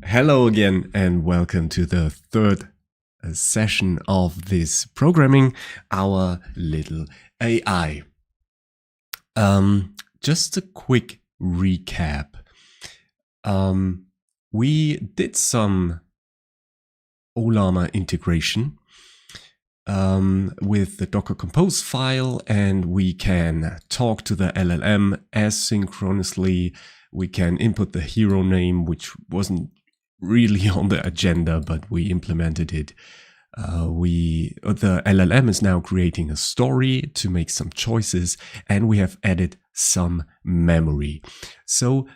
Hello again and welcome to the third session of this programming, our little AI. Just a quick recap. We did some Ollama integration with the Docker Compose file, and we can talk to the LLM asynchronously. We can input the hero name, which wasn't really on the agenda, but we implemented it. The LLM is now creating a story to make some choices, and we have added some memory. So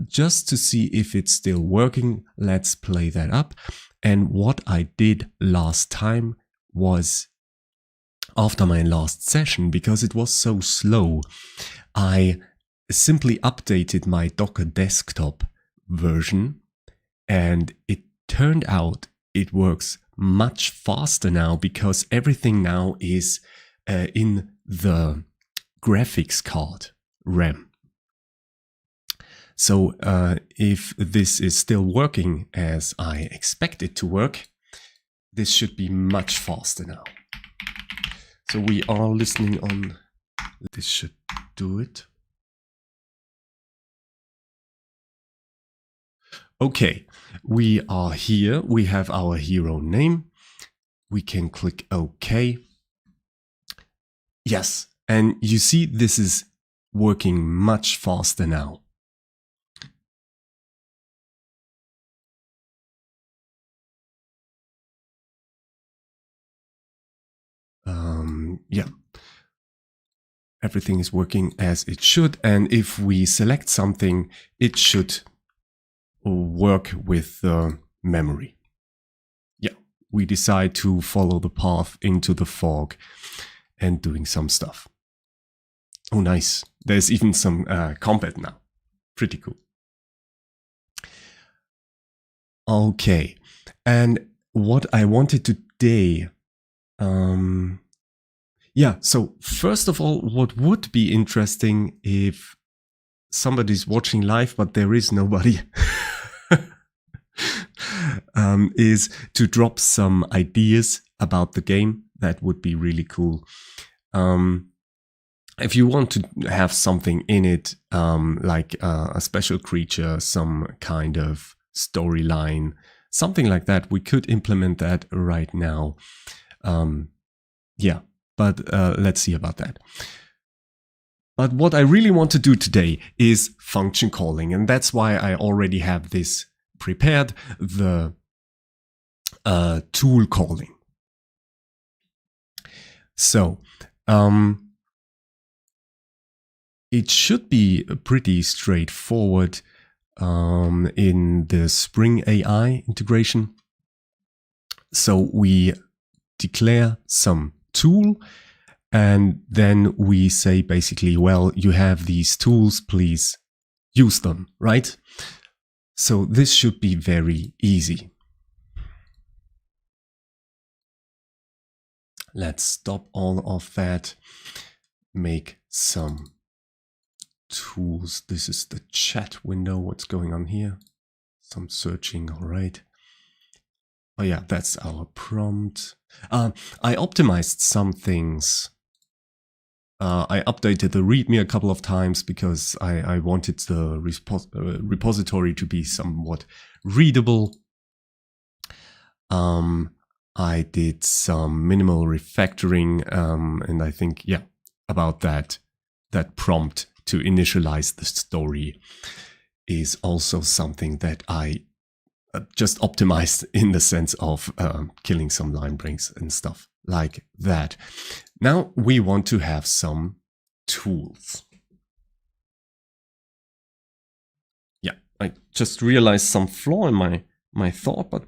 just to see if it's still working, let's play that up. And what I did last time was, after my last session, because it was so slow, I simply updated my Docker desktop version, and it turned out it works much faster now because everything now is in the graphics card RAM. So if this is still working as I expect it to work, this should be much faster now. So we are listening on, this should do it. Okay, we are here. We have our hero name. We can click OK. Yes, and you see this is working much faster now. Yeah, everything is working as it should. And if we select something, it should work with the memory. Yeah, we decide to follow the path into the fog and doing some stuff. Oh, nice. There's even some combat now. Pretty cool. Okay, and what I wanted today, yeah, so first of all, what would be interesting if somebody's watching live, but there is nobody, is to drop some ideas about the game. That would be really cool. If you want to have something in it, like a special creature, some kind of storyline, something like that, we could implement that right now. Yeah, but let's see about that. But what I really want to do today is function calling, and that's why I already have this prepared, the tool calling. So it should be pretty straightforward in the Spring AI integration. So we declare some tool, and then we say basically, well, you have these tools, please use them, right? So this should be very easy. Let's stop all of that, make some tools. This is the chat window. What's going on here? Some searching, all right. Oh yeah, that's our prompt. I optimized some things. I updated the README a couple of times because I wanted the repository to be somewhat readable. I did some minimal refactoring, and I think, yeah, about that prompt to initialize the story is also something that I just optimized in the sense of killing some line breaks and stuff like that. Now we want to have some tools. Yeah, I just realized some flaw in my thought, but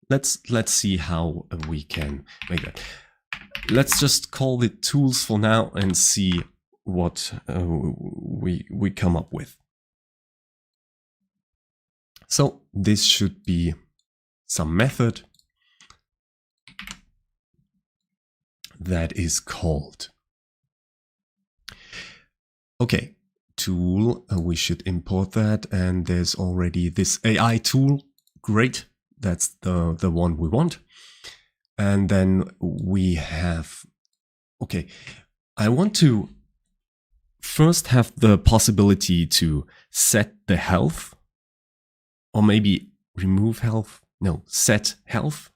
let's see how we can make that. Let's just call it tools for now and see what we come up with. So this should be some method that is called. Okay, tool. We should import that, and there's already this AI tool. Great, that's the one we want. And then we have, okay, I want to first have the possibility to set the health, or maybe remove health. No, set health.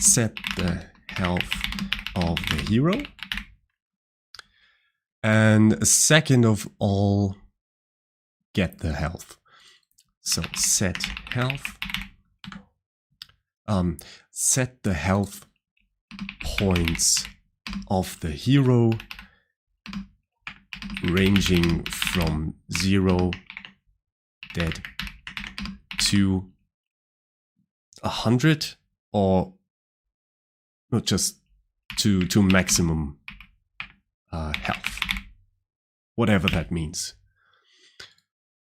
Set the health of the hero. And second of all, get the health. So set health. Set the health points of the hero ranging from 0 dead to 100, or not, just to maximum health, whatever that means.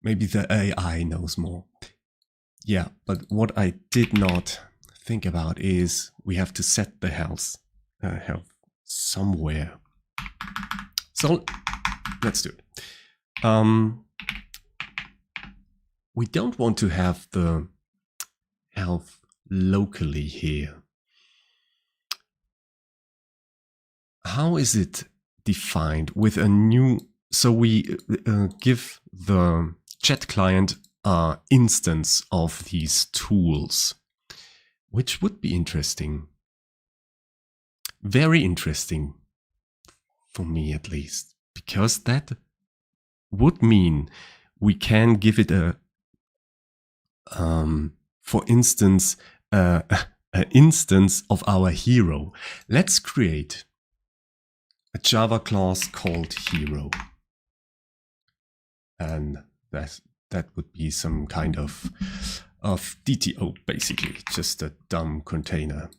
Maybe the AI knows more. Yeah, but what I did not think about is we have to set the health somewhere. So let's do it. We don't want to have the health locally here. How is it defined with a new? So we give the chat client an instance of these tools, which would be interesting. Very interesting for me, at least, because that would mean we can give it a, for instance, an instance of our hero. Let's create a Java class called hero. And that would be some kind of DTO, basically, just a dumb container.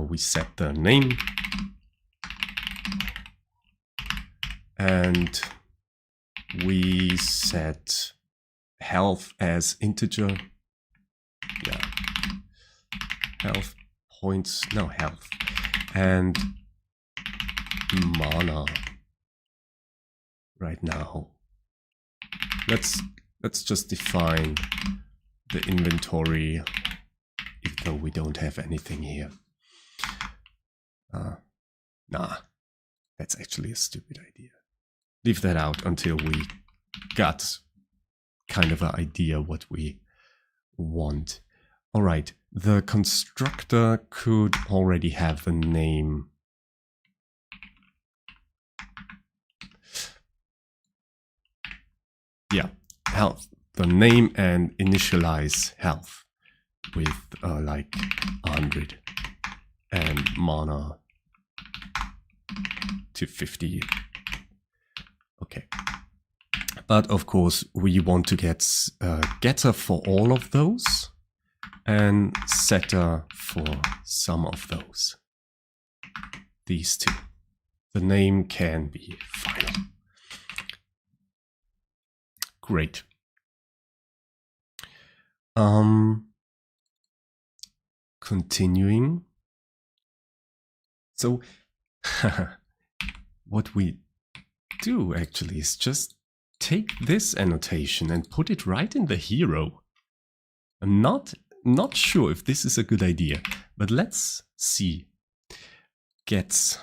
We set the name, and we set health as integer. Yeah, health points, no, health, and mana right now. Let's just define the inventory, even though we don't have anything here. Nah, that's actually a stupid idea. Leave that out until we got kind of an idea what we want. All right, the constructor could already have a name. Yeah, health, the name, and initialize health with like 100 and mana to 50. Okay. But of course, we want to get getter for all of those and setter for some of those. These two. The name can be final. Great. Continuing. So what we do actually is just take this annotation and put it right in the hero. I'm not sure if this is a good idea, but let's see. Get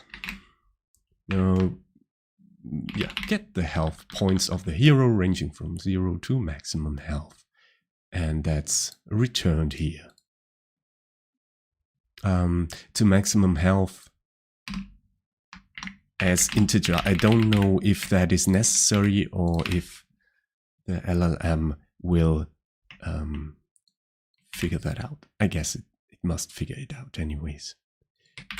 the health points of the hero ranging from 0 to maximum health, and that's returned here. To maximum health as integer. I don't know if that is necessary or if the LLM will figure that out. I guess it must figure it out anyways.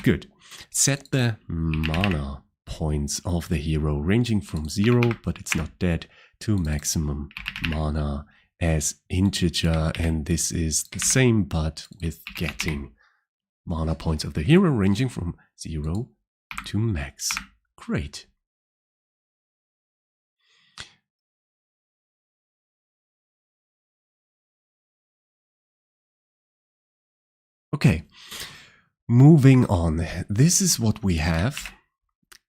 Good. Set the mana points of the hero ranging from 0, but it's not dead, to maximum mana as integer, and this is the same but with getting mana points of the hero ranging from 0 to max. Great. Okay, moving on. This is what we have.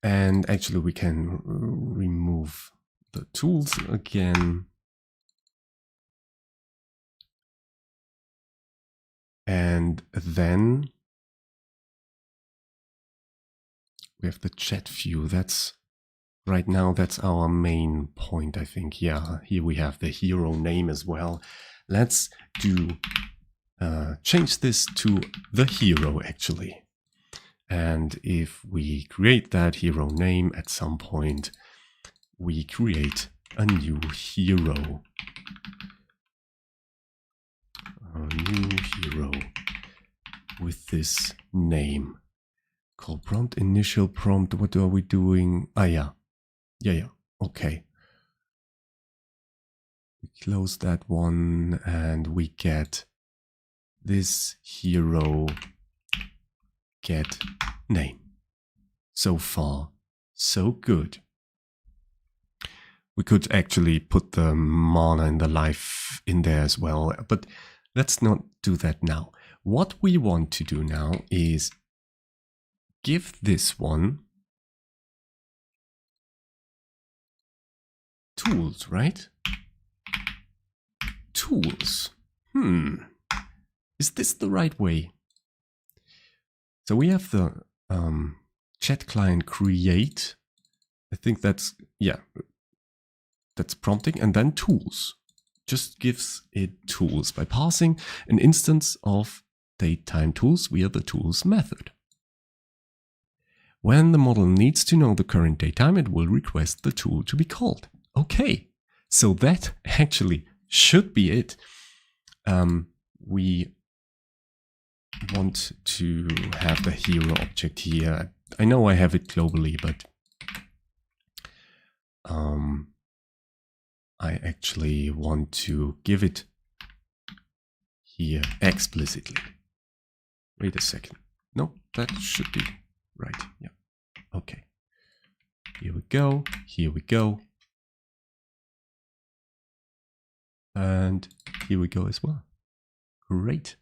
And actually we can remove the tools again. And then we have the chat view. That's right now, that's our main point, I think. Yeah, here we have the hero name as well. Let's do change this to the hero actually. And if we create that hero name at some point, we create a new hero. A new hero with this name. Call prompt, initial prompt. What are we doing? Ah, yeah. Yeah. Okay. We close that one and we get this hero get name. So far, so good. We could actually put the mana and the life in there as well, but let's not do that now. What we want to do now is give this one tools, right? Tools. Is this the right way? So we have the chat client create. I think that's, yeah, that's prompting, and then tools. Just gives it tools by passing an instance of datetime tools via the tools method. When the model needs to know the current datetime, it will request the tool to be called. Okay, so that actually should be it. We want to have the hero object here. I know I have it globally, but I actually want to give it here explicitly. Wait a second. No, that should be right. Yeah. Okay. Here we go. Here we go. And here we go as well. Great.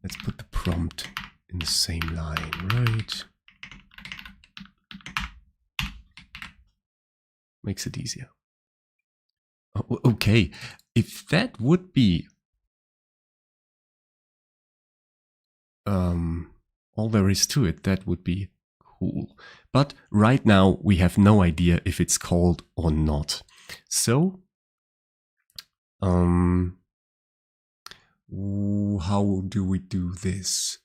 Let's put the prompt in the same line, right? Makes it easier. Oh, okay, if that would be all there is to it, that would be cool. But right now we have no idea if it's called or not. So, how do we do this?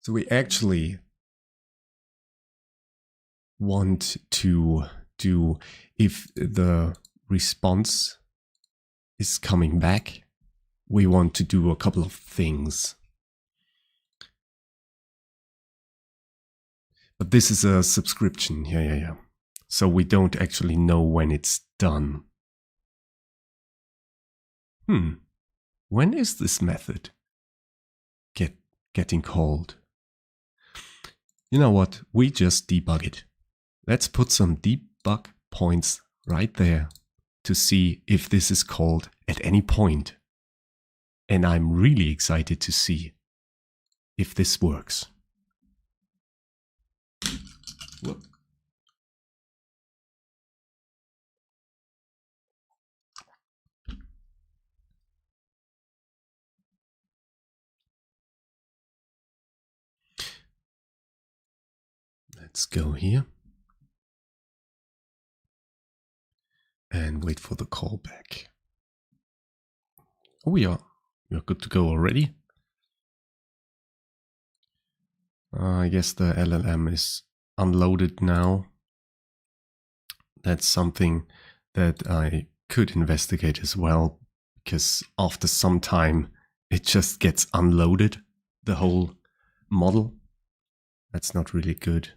So we actually want to do, if the response is coming back, we want to do a couple of things. But this is a subscription. Yeah. So we don't actually know when it's done. When is this method getting called? You know what? We just debug it. Let's put some debug points right there to see if this is called at any point. And I'm really excited to see if this works. Whoop. Let's go here and wait for the callback. Oh, we are good to go already. I guess the LLM is unloaded now. That's something that I could investigate as well, because after some time it just gets unloaded, the whole model. That's not really good.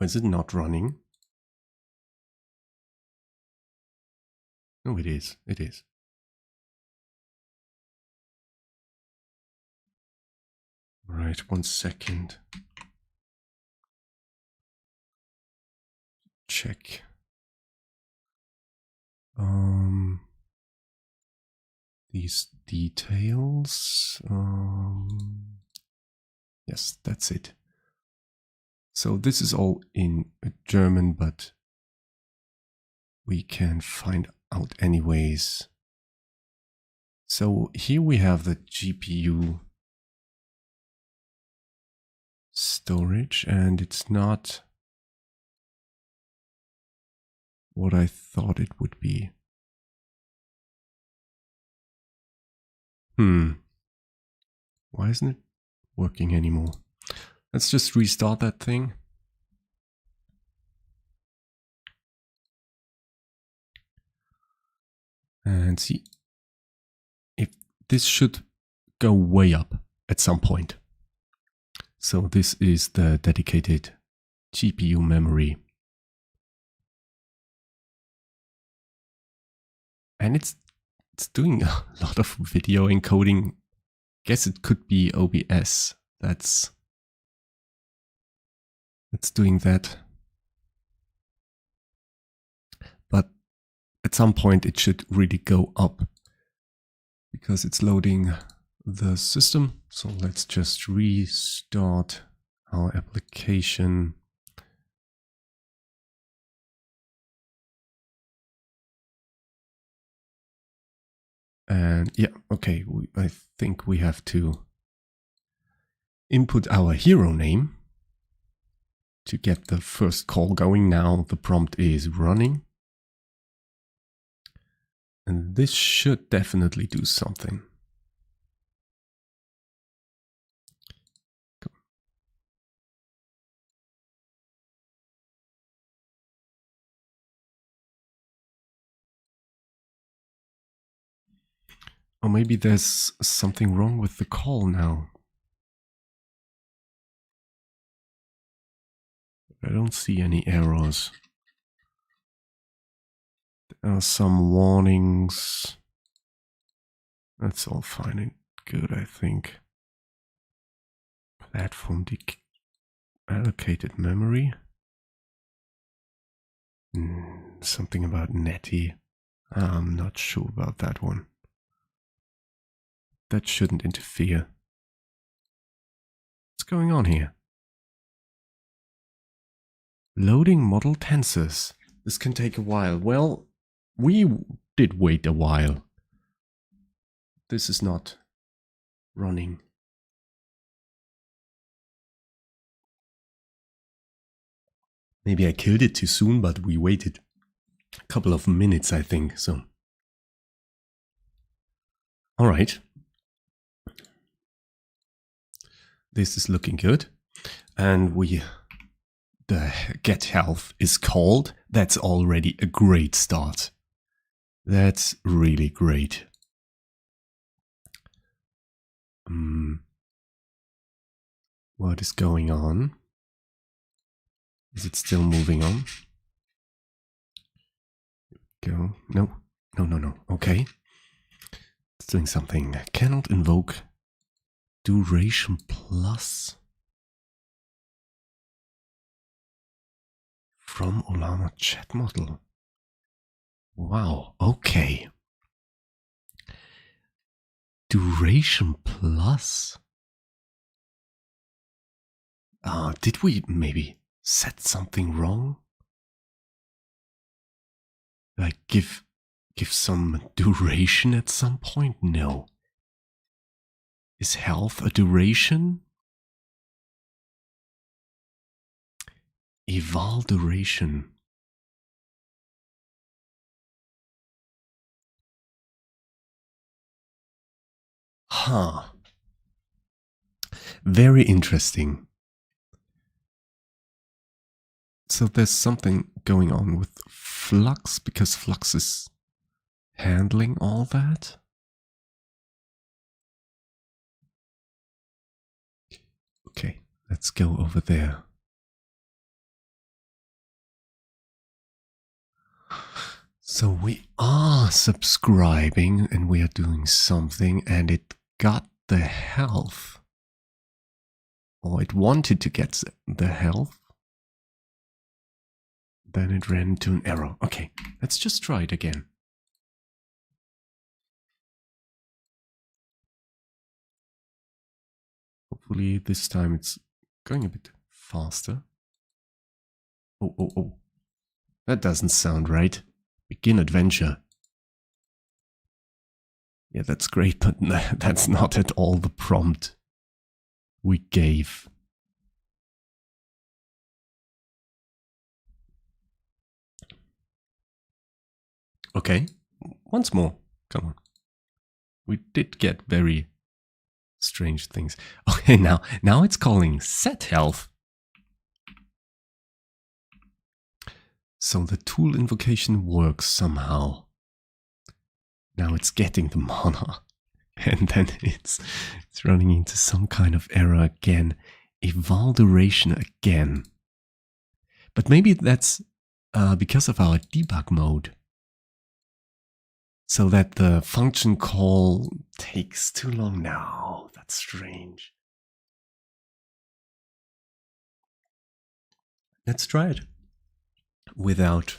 Is it not running? No, it is. It is. All right, 1 second. Check. These details. Yes, that's it. So this is all in German, but we can find out anyways. So here we have the GPU storage, and it's not what I thought it would be. Why isn't it working anymore? Let's just restart that thing. And see if this should go way up at some point. So this is the dedicated GPU memory. And it's doing a lot of video encoding. Guess it could be OBS that's doing that. But at some point it should really go up because it's loading the system. So let's just restart our application. And yeah, okay, I think we have to input our hero name to get the first call going. Now the prompt is running. And this should definitely do something. Or maybe there's something wrong with the call now. I don't see any errors. There are some warnings. That's all fine and good, I think. Platform allocated memory. Something about Netty. I'm not sure about that one. That shouldn't interfere. What's going on here? Loading model tensors. This can take a while. Well, we did wait a while. This is not running. Maybe I killed it too soon, but we waited a couple of minutes, I think. So, all right. This is looking good. And the get health is called. That's already a great start. That's really great. What is going on? Is it still moving on? Go. No. Okay. It's doing something. Cannot invoke duration plus from Ollama chat model. Wow. Okay. Duration plus. Did we maybe set something wrong? Like give some duration at some point? No. Is health a duration? Eval duration. Huh. Very interesting. So there's something going on with Flux because Flux is handling all that. Okay, let's go over there. So we are subscribing and we are doing something and it got the health. or it wanted to get the health. Then it ran into an error. Okay, let's just try it again. Hopefully this time it's going a bit faster. Oh. That doesn't sound right. Begin adventure. Yeah, that's great, but that's not at all the prompt we gave. Okay, once more. Come on. We did get very strange things. Okay, now it's calling set health. So the tool invocation works somehow. Now it's getting the mana. And then it's running into some kind of error again. Eval duration again. But maybe that's because of our debug mode. So that the function call takes too long now. That's strange. Let's try it without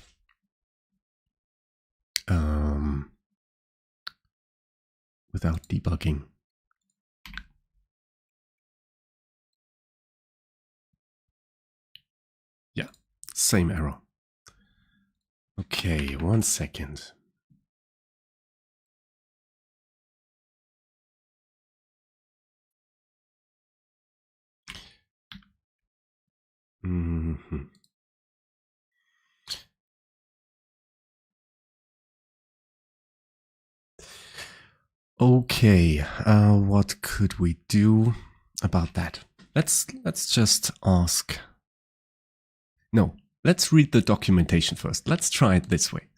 debugging. Yeah, same error. Okay, 1 second. Okay, what could we do about that? Let's just ask. No, let's read the documentation first. Let's try it this way.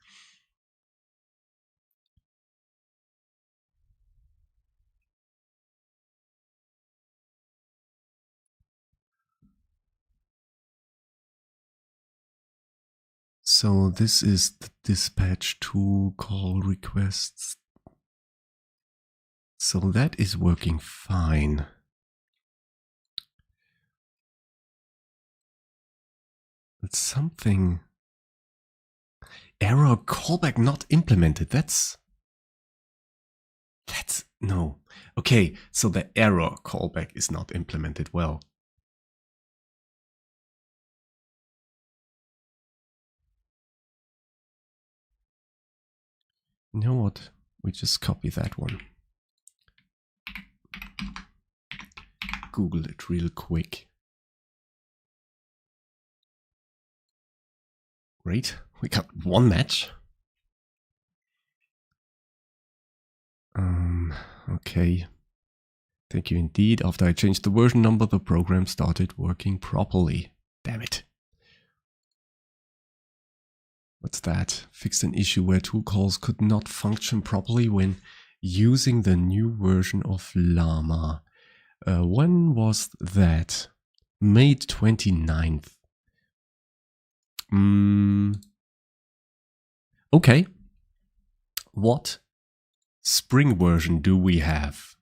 So this is the dispatch tool call requests. So that is working fine. It's something. Error callback not implemented. That's no. Okay, so the error callback is not implemented well. You know what? We just copy that one. Google it real quick. Great, we got one match. Okay. Thank you indeed. After I changed the version number, the program started working properly. Damn it. What's that? Fixed an issue where tool calls could not function properly when using the new version of LLaMA. When was that? May 29th. Okay. What Spring version do we have?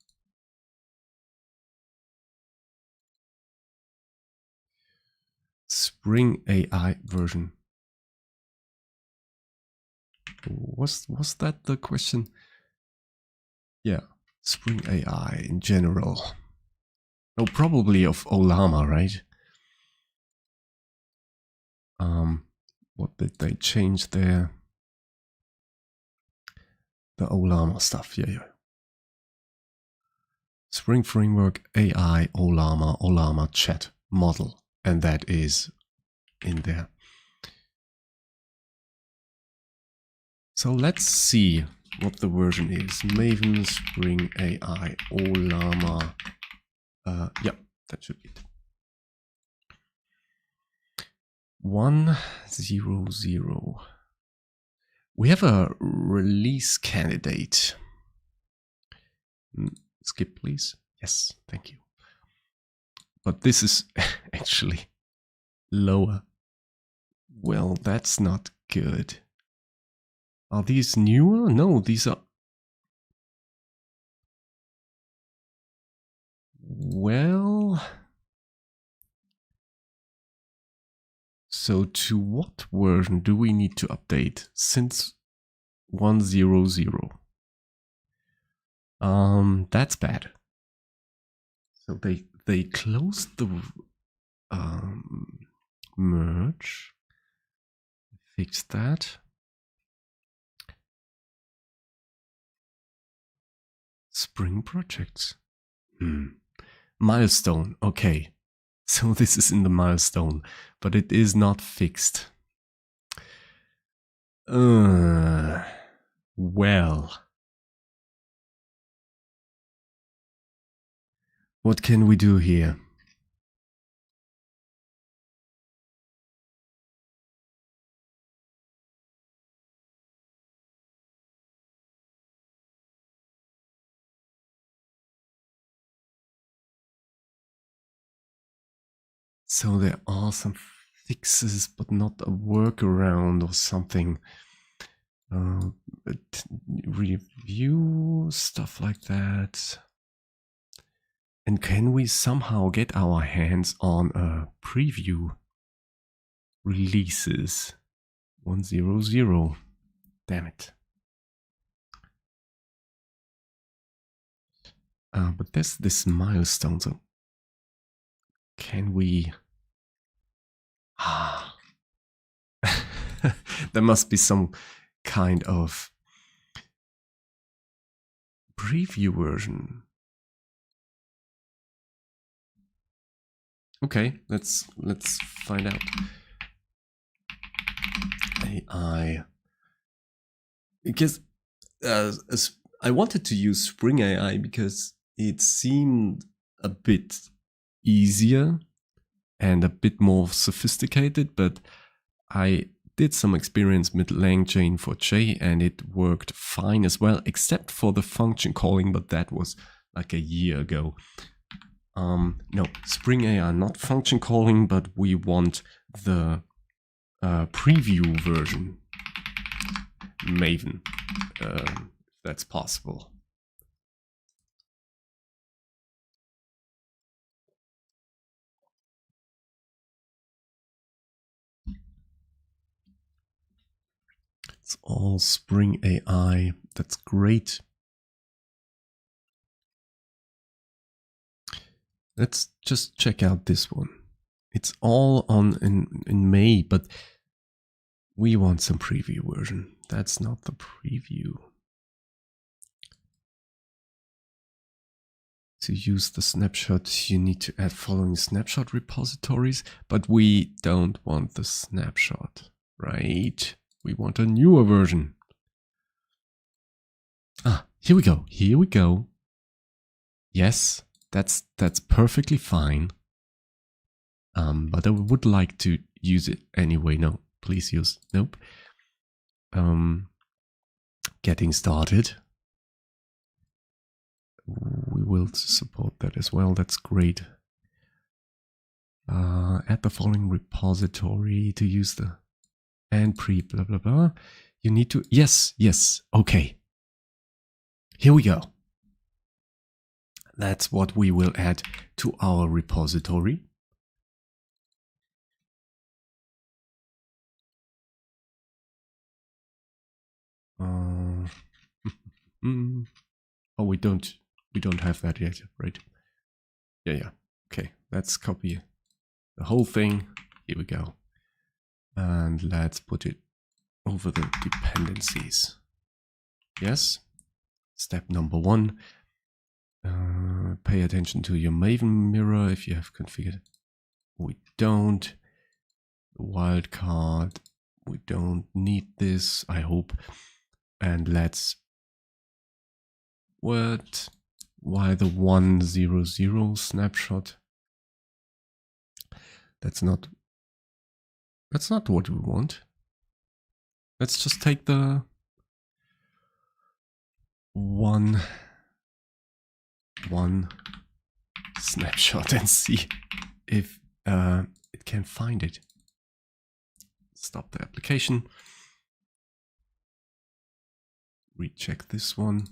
Spring AI version. Was that the question? Yeah, Spring AI in general. Oh, probably of Ollama, right? What did they change there? The Ollama stuff, yeah. Spring Framework, AI, Ollama chat model, and that is in there. So let's see what the version is. Maven, Spring AI, Ollama. Yeah, that should be it. 1.0.0. We have a release candidate. Skip, please. Yes, thank you. But this is actually lower. Well, that's not good. Are these newer? No, these are... Well... So to what version do we need to update since 1.0.0? That's bad. So they closed the merge, fix that. Spring projects. Milestone. Okay. So this is in the milestone, but it is not fixed. Well. What can we do here? So there are some fixes, but not a workaround or something. Review, stuff like that. And can we somehow get our hands on a preview releases 1.0.0? Damn it. But there's this milestone, so can we... there must be some kind of preview version. Okay, let's find out. AI, because I wanted to use Spring AI because it seemed a bit easier and a bit more sophisticated, but I did some experience with LangChain for J and it worked fine as well, except for the function calling, but that was like a year ago. No, Spring AI, not function calling, but we want the preview version, Maven, if that's possible. It's all Spring AI. That's great. Let's just check out this one. It's all on in May, but we want some preview version. That's not the preview. To use the snapshot, you need to add following snapshot repositories, but we don't want the snapshot, right? We want a newer version. Ah, here we go. Here we go. Yes, that's perfectly fine. But I would like to use it anyway. No, please use. Nope. Getting started. We will support that as well. That's great. Add the following repository to use the and pre blah blah blah. You need to yes. Okay. Here we go. That's what we will add to our repository. Oh, we don't have that yet, right? Yeah. Okay, let's copy the whole thing. Here we go. And let's put it over the dependencies. Yes. Step number 1. Pay attention to your Maven mirror if you have configured. We don't. Wildcard. We don't need this, I hope. And let's why the 1.0.0 snapshot? That's not what we want. Let's just take the one snapshot and see if it can find it. Stop the application. Recheck this one.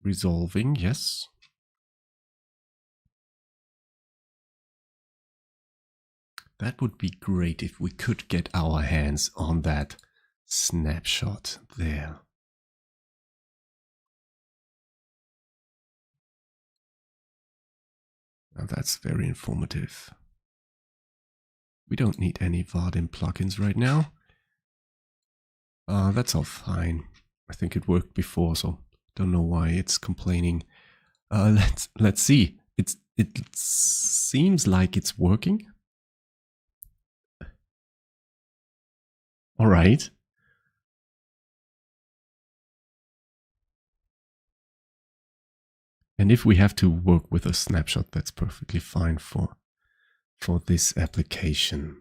Resolving, yes. That would be great if we could get our hands on that snapshot there. Now that's very informative. We don't need any Vaadin plugins right now. That's all fine. I think it worked before, so don't know why it's complaining. Let's see. It seems like it's working. All right. And if we have to work with a snapshot, that's perfectly fine for this application.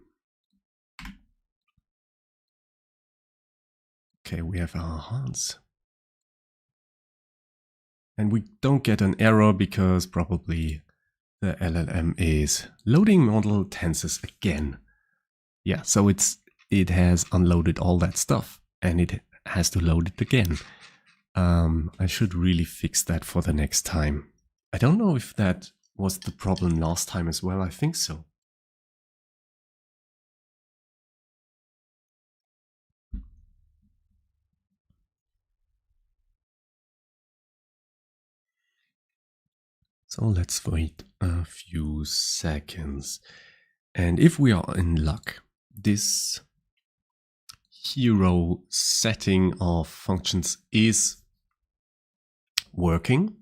Okay, we have our hands. And we don't get an error because probably the LLM is loading model tensors again. Yeah, so it has unloaded all that stuff and it has to load it again. I should really fix that for the next time. I don't know if that was the problem last time as well. I think so. So let's wait a few seconds. And if we are in luck, this hero setting of functions is working.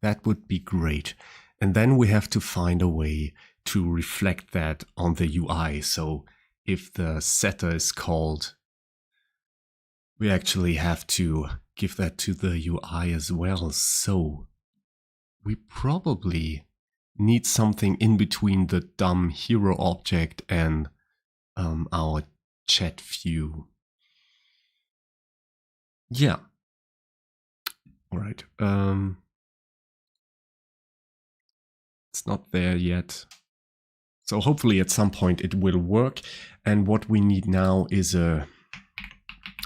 That would be great. And then we have to find a way to reflect that on the UI. So if the setter is called, we actually have to give that to the UI as well. So we probably need something in between the dumb hero object and our chat view. Yeah. All right. It's not there yet. So hopefully at some point it will work. And what we need now is a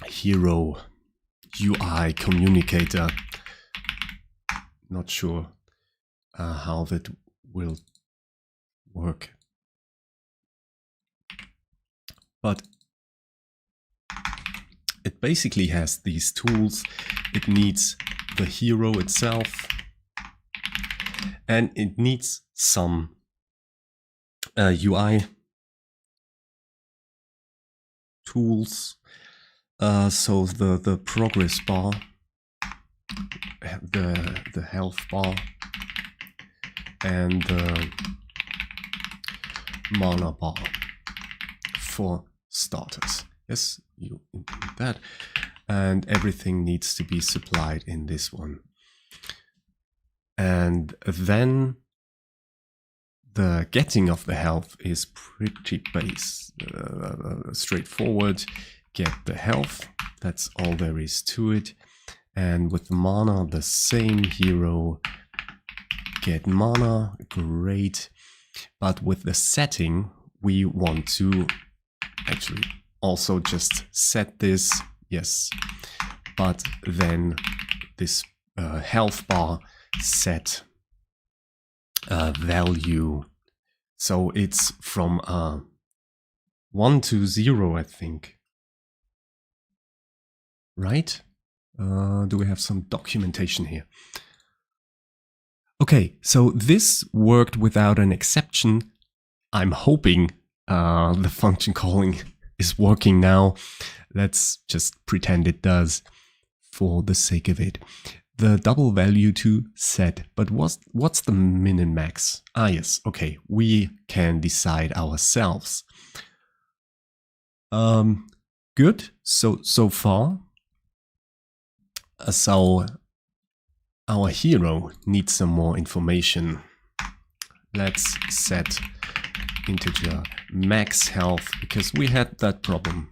hero UI communicator. Not sure how that will work. But it basically has these tools. It needs the hero itself. And it needs some UI tools. So the progress bar, the health bar, and the mana bar for starters. Yes, you include that. And everything needs to be supplied in this one. And then the getting of the health is pretty straightforward. Get the health, that's all there is to it. And with mana, the same hero. Get mana, great. But with the setting, we want to actually also just set this, yes. But then this health bar set value. So it's from 1 to 0, I think. Right? Do we have some documentation here? Okay, so this worked without an exception. I'm hoping the function calling is working now. Let's just pretend it does for the sake of it. The double value to set, but what's the min and max? Ah, yes, okay, we can decide ourselves. Good, so far. So our hero needs some more information. Let's set integer MaxHealth, because we had that problem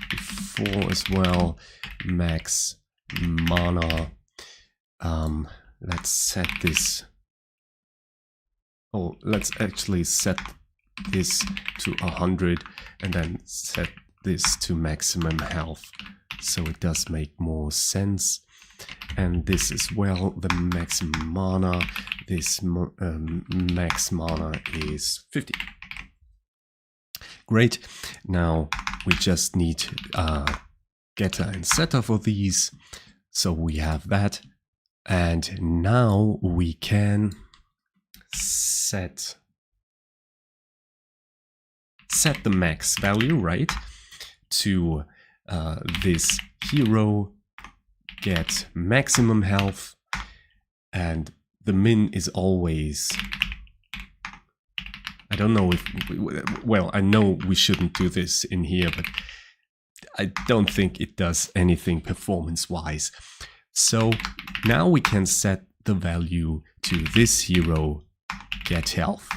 before as well. MaxMana. Let's set this. Oh, let's actually set this to 100 and then set this to maximum health. So it does make more sense. and this as well, the MaxMana. This MaxMana is 50. Great. Now we just need getter and setter for these. So we have that. And now we can set the max value, right, to this hero get maximum health, and the min is always, I don't know if, well, I know we shouldn't do this in here, but I don't think it does anything performance-wise. So now we can set the value to this hero get health,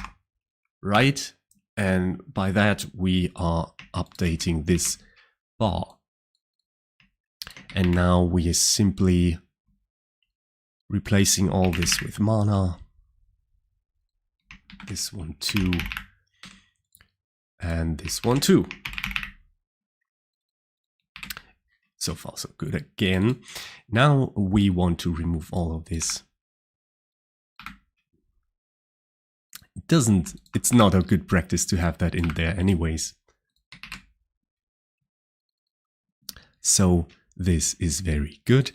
right? And by that we are updating this bar. And now we are simply replacing all this with mana. This one too. And this one too. So far so good again. Now we want to remove all of this. It's not a good practice to have that in there anyways. So this is very good.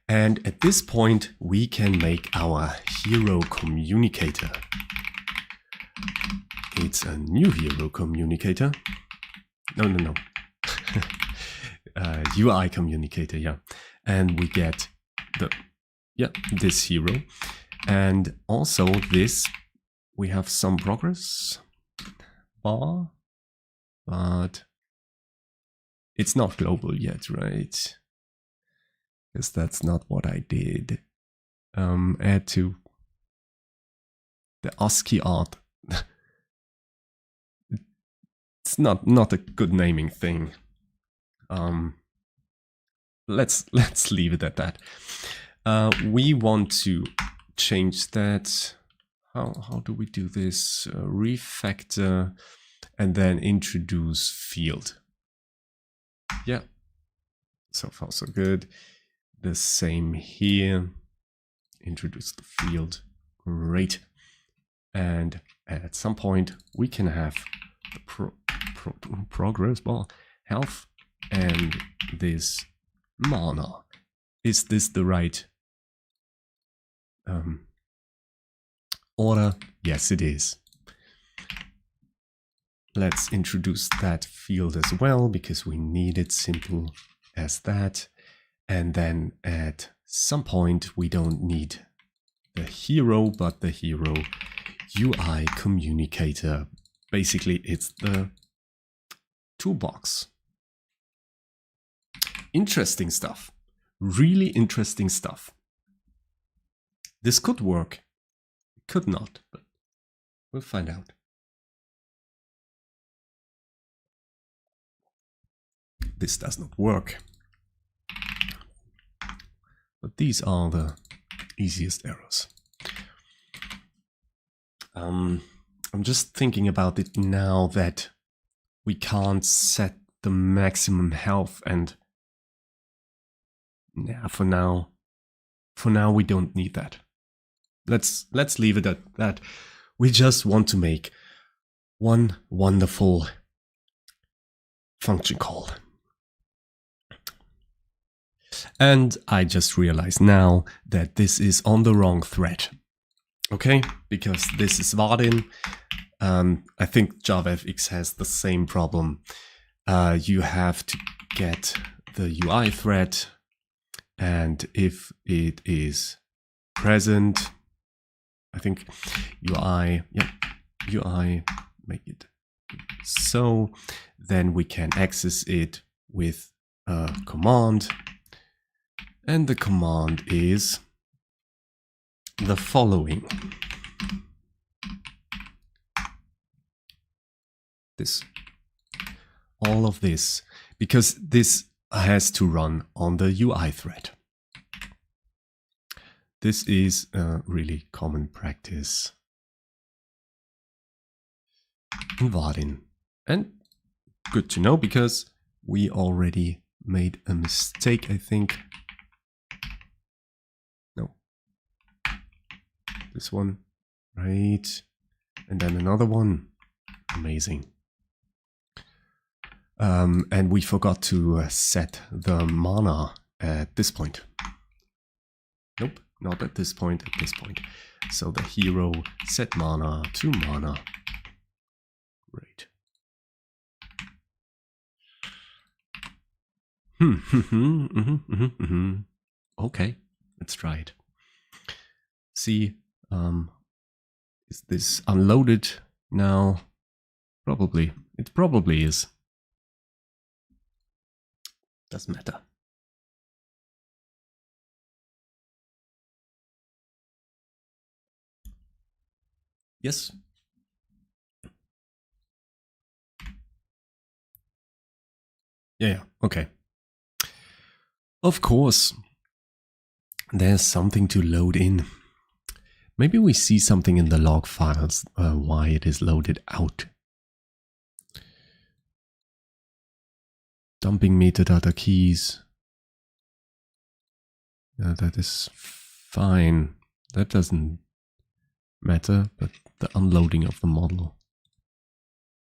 And at this point we can make our hero communicator. It's a new hero communicator. No. UI communicator, yeah. And we get this hero. And also this, we have some progress bar, but it's not global yet, right? Because that's not what I did. Add to the ASCII Art. It's not a good naming thing. Let's leave it at that. We want to change that. How do we do this? Refactor and then introduce field. Yeah, so far so good. The same here. Introduce the field. Great. And at some point we can have the progress bar, health, and this mana. Is this the right order? Yes, it is. Let's introduce that field as well, because we need it simple as that. And then at some point we don't need the hero, but the hero UI communicator. Basically it's the toolbox. Interesting stuff. Really interesting stuff. This could work. It could not, but we'll find out. This does not work. But these are the easiest errors. I'm just thinking about it now that we can't set the maximum health, and yeah, for now we don't need that. Let's leave it at that. We just want to make one wonderful function call. And I just realized now that this is on the wrong thread. Okay, because this is Vaadin. I think JavaFX has the same problem. You have to get the UI thread, and if it is present, I think UI, UI, make it so, then we can access it with a command. And the command is the following. All of this, because this has to run on the UI thread. This is a really common practice in Vaadin. And good to know, because we already made a mistake, I think. This one, right? And then another one. Amazing. And we forgot to set the mana at this point. Nope, not at this point, at this point. So the hero set mana to mana. Great. Okay, let's try it. See, is this unloaded now? Probably. It probably is. Doesn't matter. Yes. Yeah, okay. Of course, there's something to load in. Maybe we see something in the log files why it is loaded out. Dumping metadata keys. That is fine. That doesn't matter, but the unloading of the model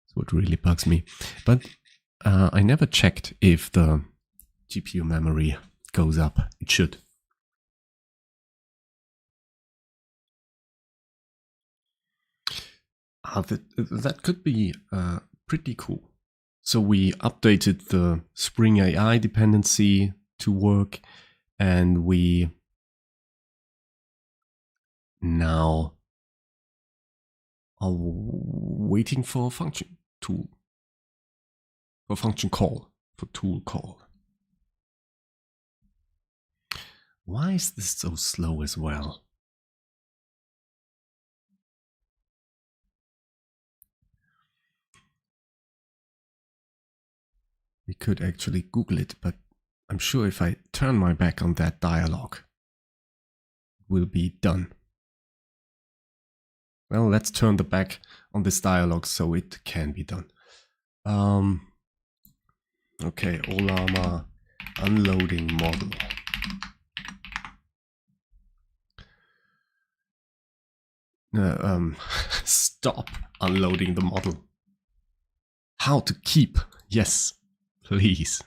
is what really bugs me. But I never checked if the GPU memory goes up. It should. That could be pretty cool. So we updated the Spring AI dependency to work, and we now are waiting for a function tool, for function call, for tool call. Why is this so slow as well? We could actually Google it, but I'm sure if I turn my back on that dialogue, it will be done. Well, let's turn the back on this dialogue so it can be done. Okay, Ollama unloading model. Stop unloading the model. How to keep? Yes, please.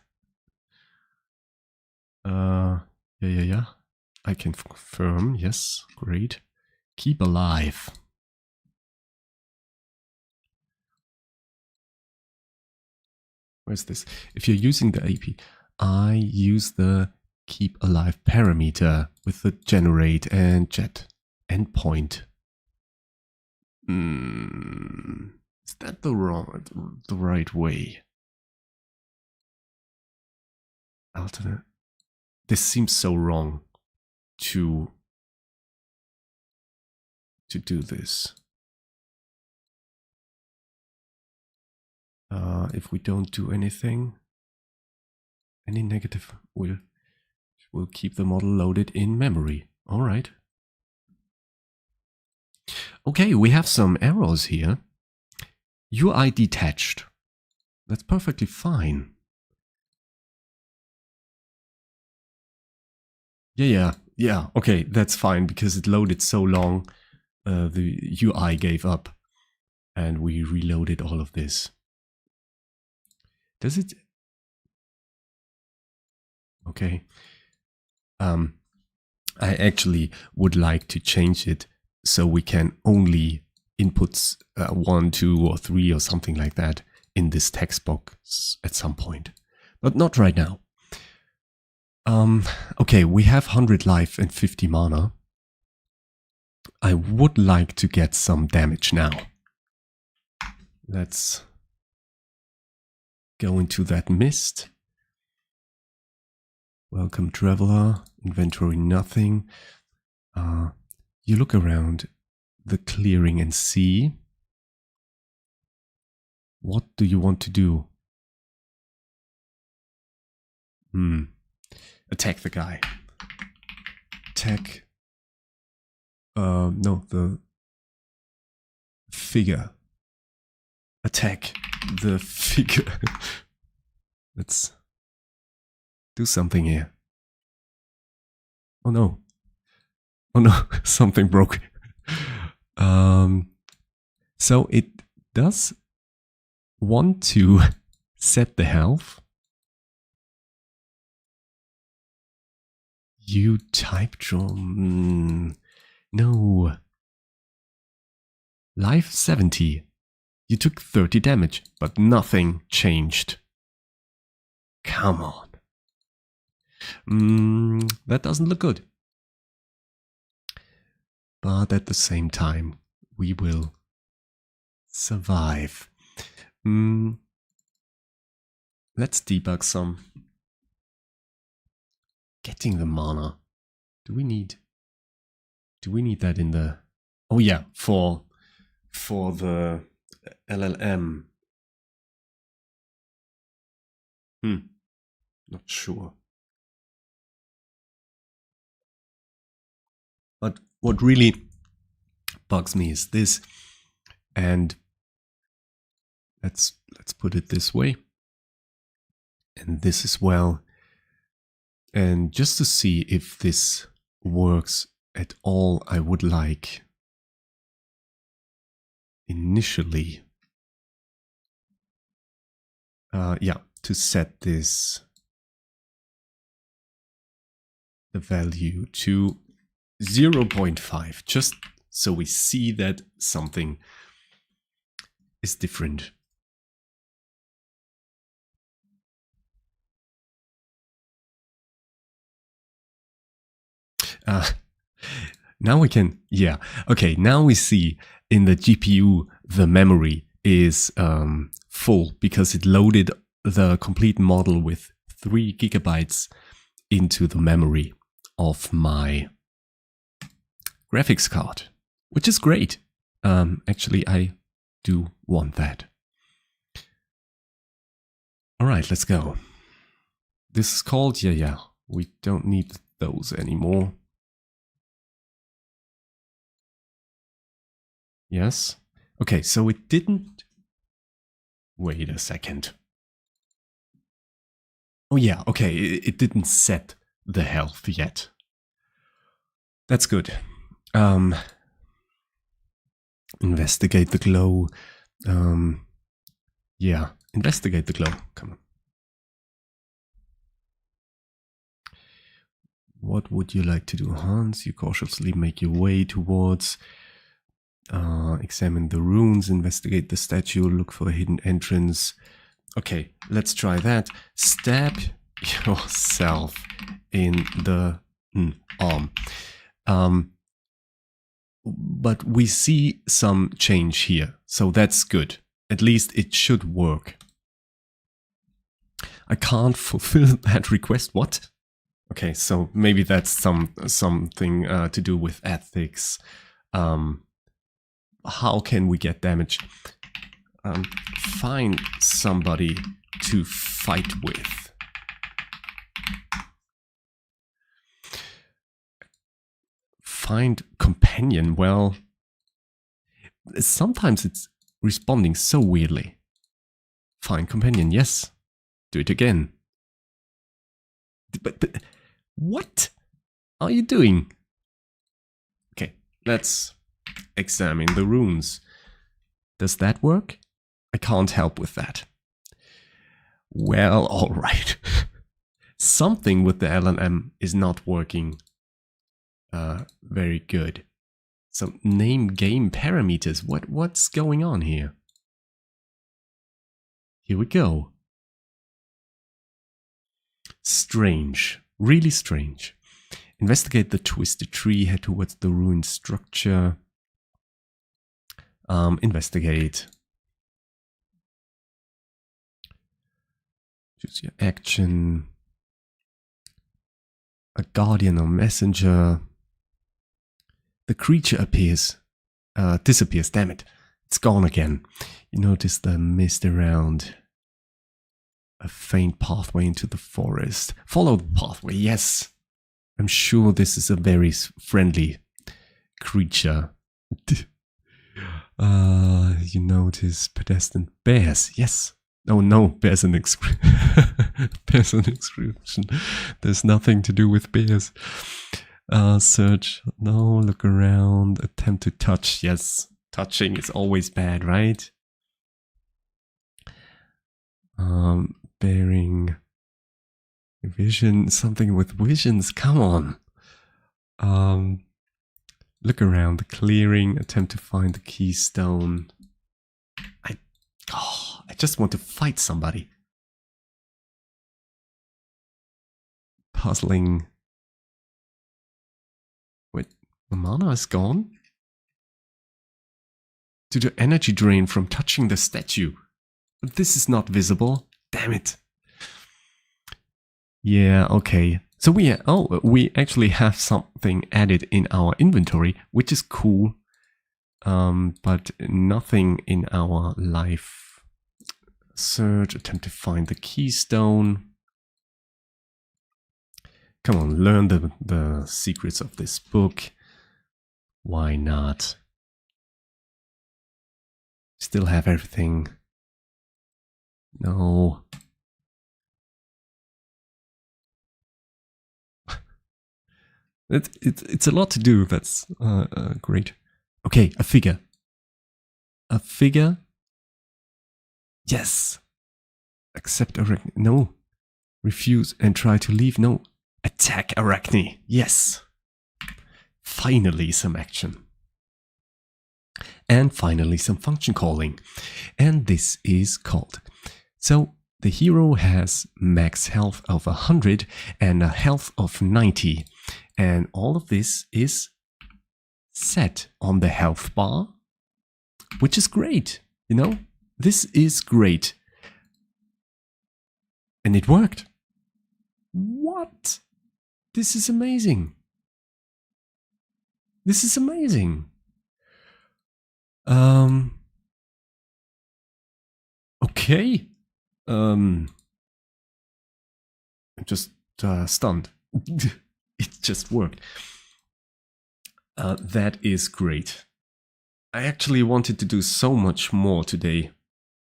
Yeah. I can confirm. Yes, great. Keep alive. Where's this? If you're using the AP, I use the keep alive parameter with the generate and jet endpoint. Is that the right way? Alternate. This seems so wrong to do this. If we don't do anything, any negative will keep the model loaded in memory. All right. Okay, we have some errors here. UI detached. That's perfectly fine. Yeah. Okay, that's fine because it loaded so long. The UI gave up, and we reloaded all of this. Does it? Okay. I actually would like to change it so we can only input 1, 2, or 3 or something like that in this text box at some point, but not right now. Okay, we have 100 life and 50 mana. I would like to get some damage now. Let's go into that mist. Welcome traveler, inventory nothing. You look around the clearing and see. What do you want to do? Attack the guy. Attack. No, the figure. Attack the figure. Let's do something here. Oh no. Oh no, something broke. So it does want to set the health. You type draw. No. Life 70. You took 30 damage, but nothing changed. Come on. That doesn't look good. But at the same time, we will survive. Let's debug some. Getting the mana. Do we need that in the... Oh yeah, for the LLM. Not sure. But what really bugs me is this, and let's put it this way, and this as well, and just to see if this works at all, I would like initially to set this, the value to 0.5, just so we see that something is different. Now we can, okay, now we see in the GPU the memory is full because it loaded the complete model with 3 GB into the memory of my graphics card, which is great. Actually, I do want that. All right, let's go. This is called, we don't need those anymore. Yes. Okay, so it didn't... Wait a second. Oh yeah, okay, it didn't set the health yet. That's good. Investigate the glow. Yeah, investigate the glow. Come on. What would you like to do, Hans? You cautiously make your way towards... examine the runes, investigate the statue, look for a hidden entrance. Okay, let's try that. Stab yourself in the arm. But we see some change here, so that's good. At least it should work. I can't fulfill that request. What? Okay, so maybe that's something to do with ethics. How can we get damage? Find somebody to fight with. Find companion. Well, sometimes it's responding so weirdly. Find companion. Yes. Do it again. But what are you doing? Okay, let's examine the runes. Does that work? I can't help with that. Well, all right. Something with the LLM is not working very good. So name game parameters. What's going on here? Here we go. Strange. Really strange. Investigate the twisted tree. Head towards the ruined structure. Investigate. Choose your action. A guardian or messenger. The creature appears, disappears. Damn it. It's gone again. You notice the mist around. A faint pathway into the forest. Follow the pathway. Yes. I'm sure this is a very friendly creature. You notice pedestrian bears. Yes. Oh no, bears an bears an inscription. There's nothing to do with bears. Search, no, look around, attempt to touch. Yes, touching is always bad, right? Bearing, vision, something with visions, come on. Look around the clearing, attempt to find the keystone. I just want to fight somebody. Puzzling. Wait, the mana is gone? Due to energy drain from touching the statue. But this is not visible. Damn it. Yeah, okay. So we actually have something added in our inventory, which is cool. But nothing in our life. Search, attempt to find the keystone. Come on, learn the secrets of this book. Why not? Still have everything. No. It's a lot to do. That's great. Okay, a figure. A figure. Yes. Accept Arachne. No. Refuse and try to leave. No. Attack Arachne. Yes. Finally some action. And finally some function calling. And this is called. So the hero has max health of 100 and a health of 90. And all of this is set on the health bar, which is great. You know, this is great. And it worked. What? This is amazing. This is amazing. Okay. I'm just stunned. It just worked. That is great. I actually wanted to do so much more today,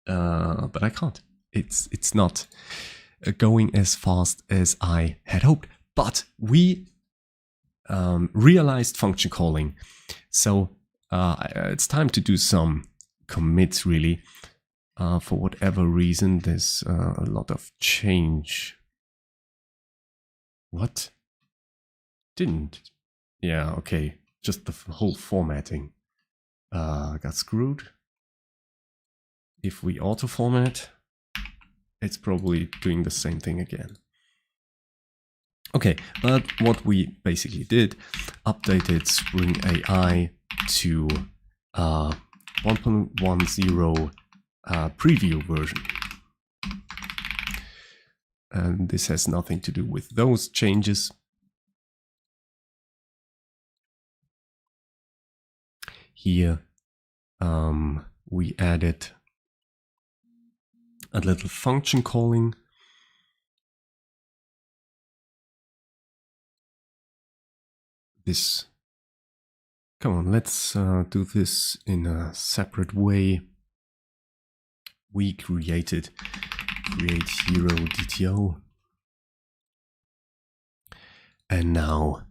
but I can't. It's not going as fast as I had hoped. But we realized function calling. So it's time to do some commits, really. For whatever reason, there's a lot of change. What? Didn't. Yeah, okay. Just the whole formatting got screwed. If we auto-format, it's probably doing the same thing again. Okay, but what we basically did, updated Spring AI to 1.10 preview version. And this has nothing to do with those changes. Here we added a little function calling. This, come on, let's do this in a separate way. We created create hero DTO. And now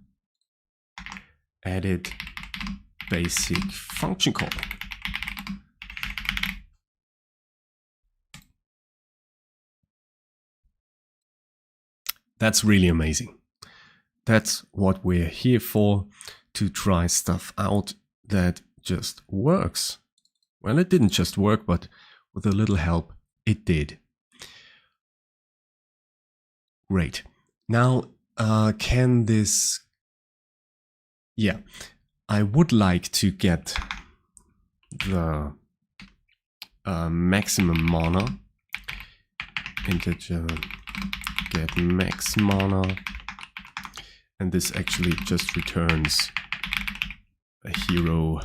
added basic function calling. That's really amazing. That's what we're here for, to try stuff out that just works. Well, it didn't just work, but with a little help, it did. Great. Now, can this... Yeah, I would like to get the maximum mana. Integer get MaxMana. And this actually just returns a hero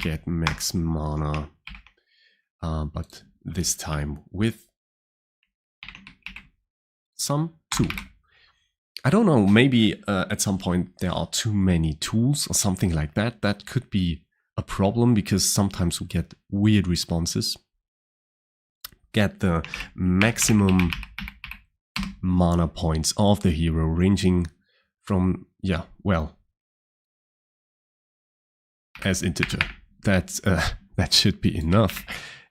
get MaxMana. But this time with some tool. I don't know, maybe at some point there are too many tools or something like that. That could be a problem because sometimes we get weird responses. Get the maximum mana points of the hero ranging from, yeah, well, as integer. That should be enough.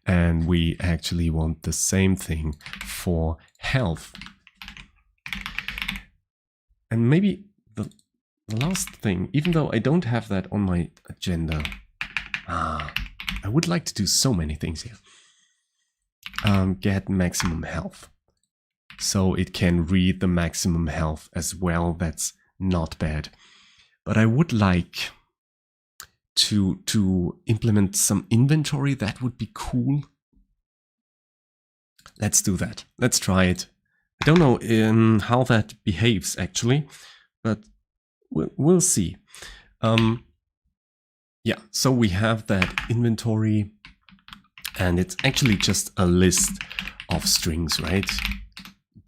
And we actually want the same thing for health. And maybe the last thing, even though I don't have that on my agenda, I would like to do so many things here. Get maximum health. So it can read the maximum health as well. That's not bad. But I would like to implement some inventory. That would be cool. Let's do that. Let's try it. I don't know how that behaves actually, but we'll see. Yeah, so we have that inventory, and it's actually just a list of strings, right?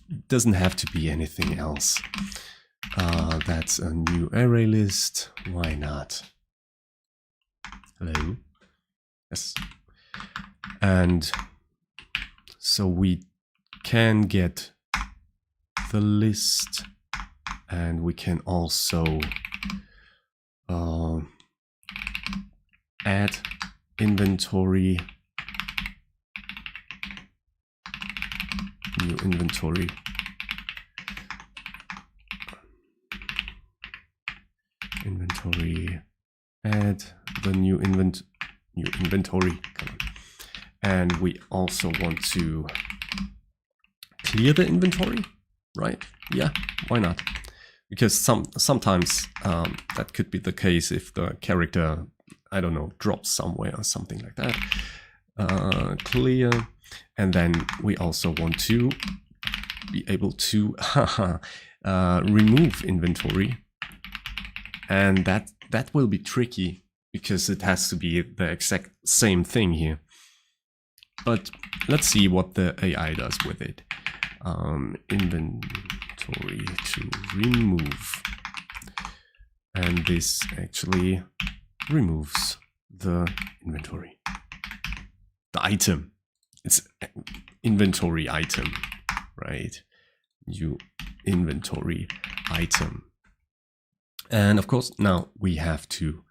It doesn't have to be anything else. That's a new array list. Why not? Hello. Yes. And so we can get the list, and we can also add inventory, new inventory, add the new inventory, come on. And we also want to clear the inventory, right? Yeah, why not? Because sometimes that could be the case if the character, I don't know, drops somewhere or something like that. Clear, and then we also want to be able to remove inventory, and that will be tricky because it has to be the exact same thing here. But let's see what the AI does with it. Inventory to remove, and this actually removes the inventory, the item. It's inventory item, right? New inventory item. And of course, now we have to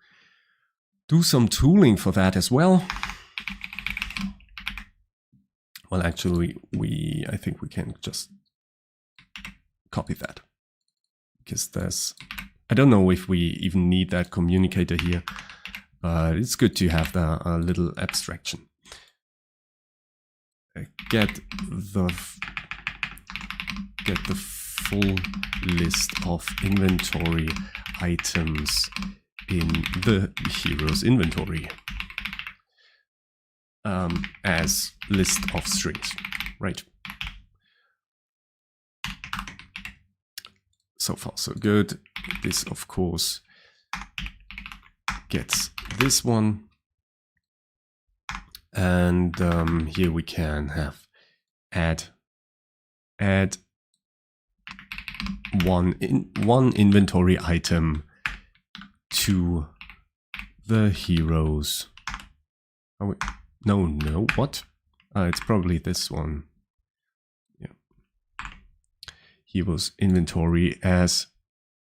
do some tooling for that as well. Well, actually, I think we can just copy that, because I don't know if we even need that communicator here, but it's good to have a little abstraction. Get the full list of inventory items in the hero's inventory as list of strings, right? So far so good. This of course gets this one, and here we can have add one inventory item to the heroes. Oh wait, no, what? It's probably this one. Yeah, heroes inventory as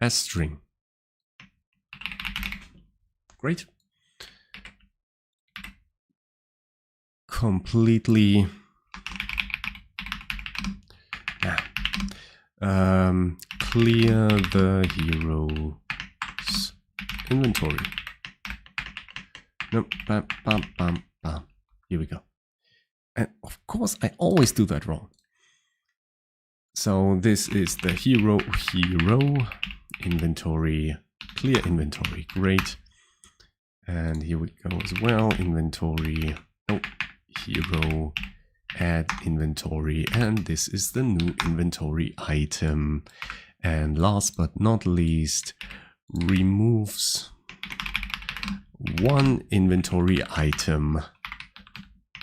string. Great. Completely. Clear the hero's inventory. Nope. Bam, bam, bam, bam. Here we go. And of course, I always do that wrong. So this is the hero inventory, clear inventory. Great. And here we go as well. Inventory. Oh, hero. Add inventory, and this is the new inventory item. And last but not least, removes one inventory item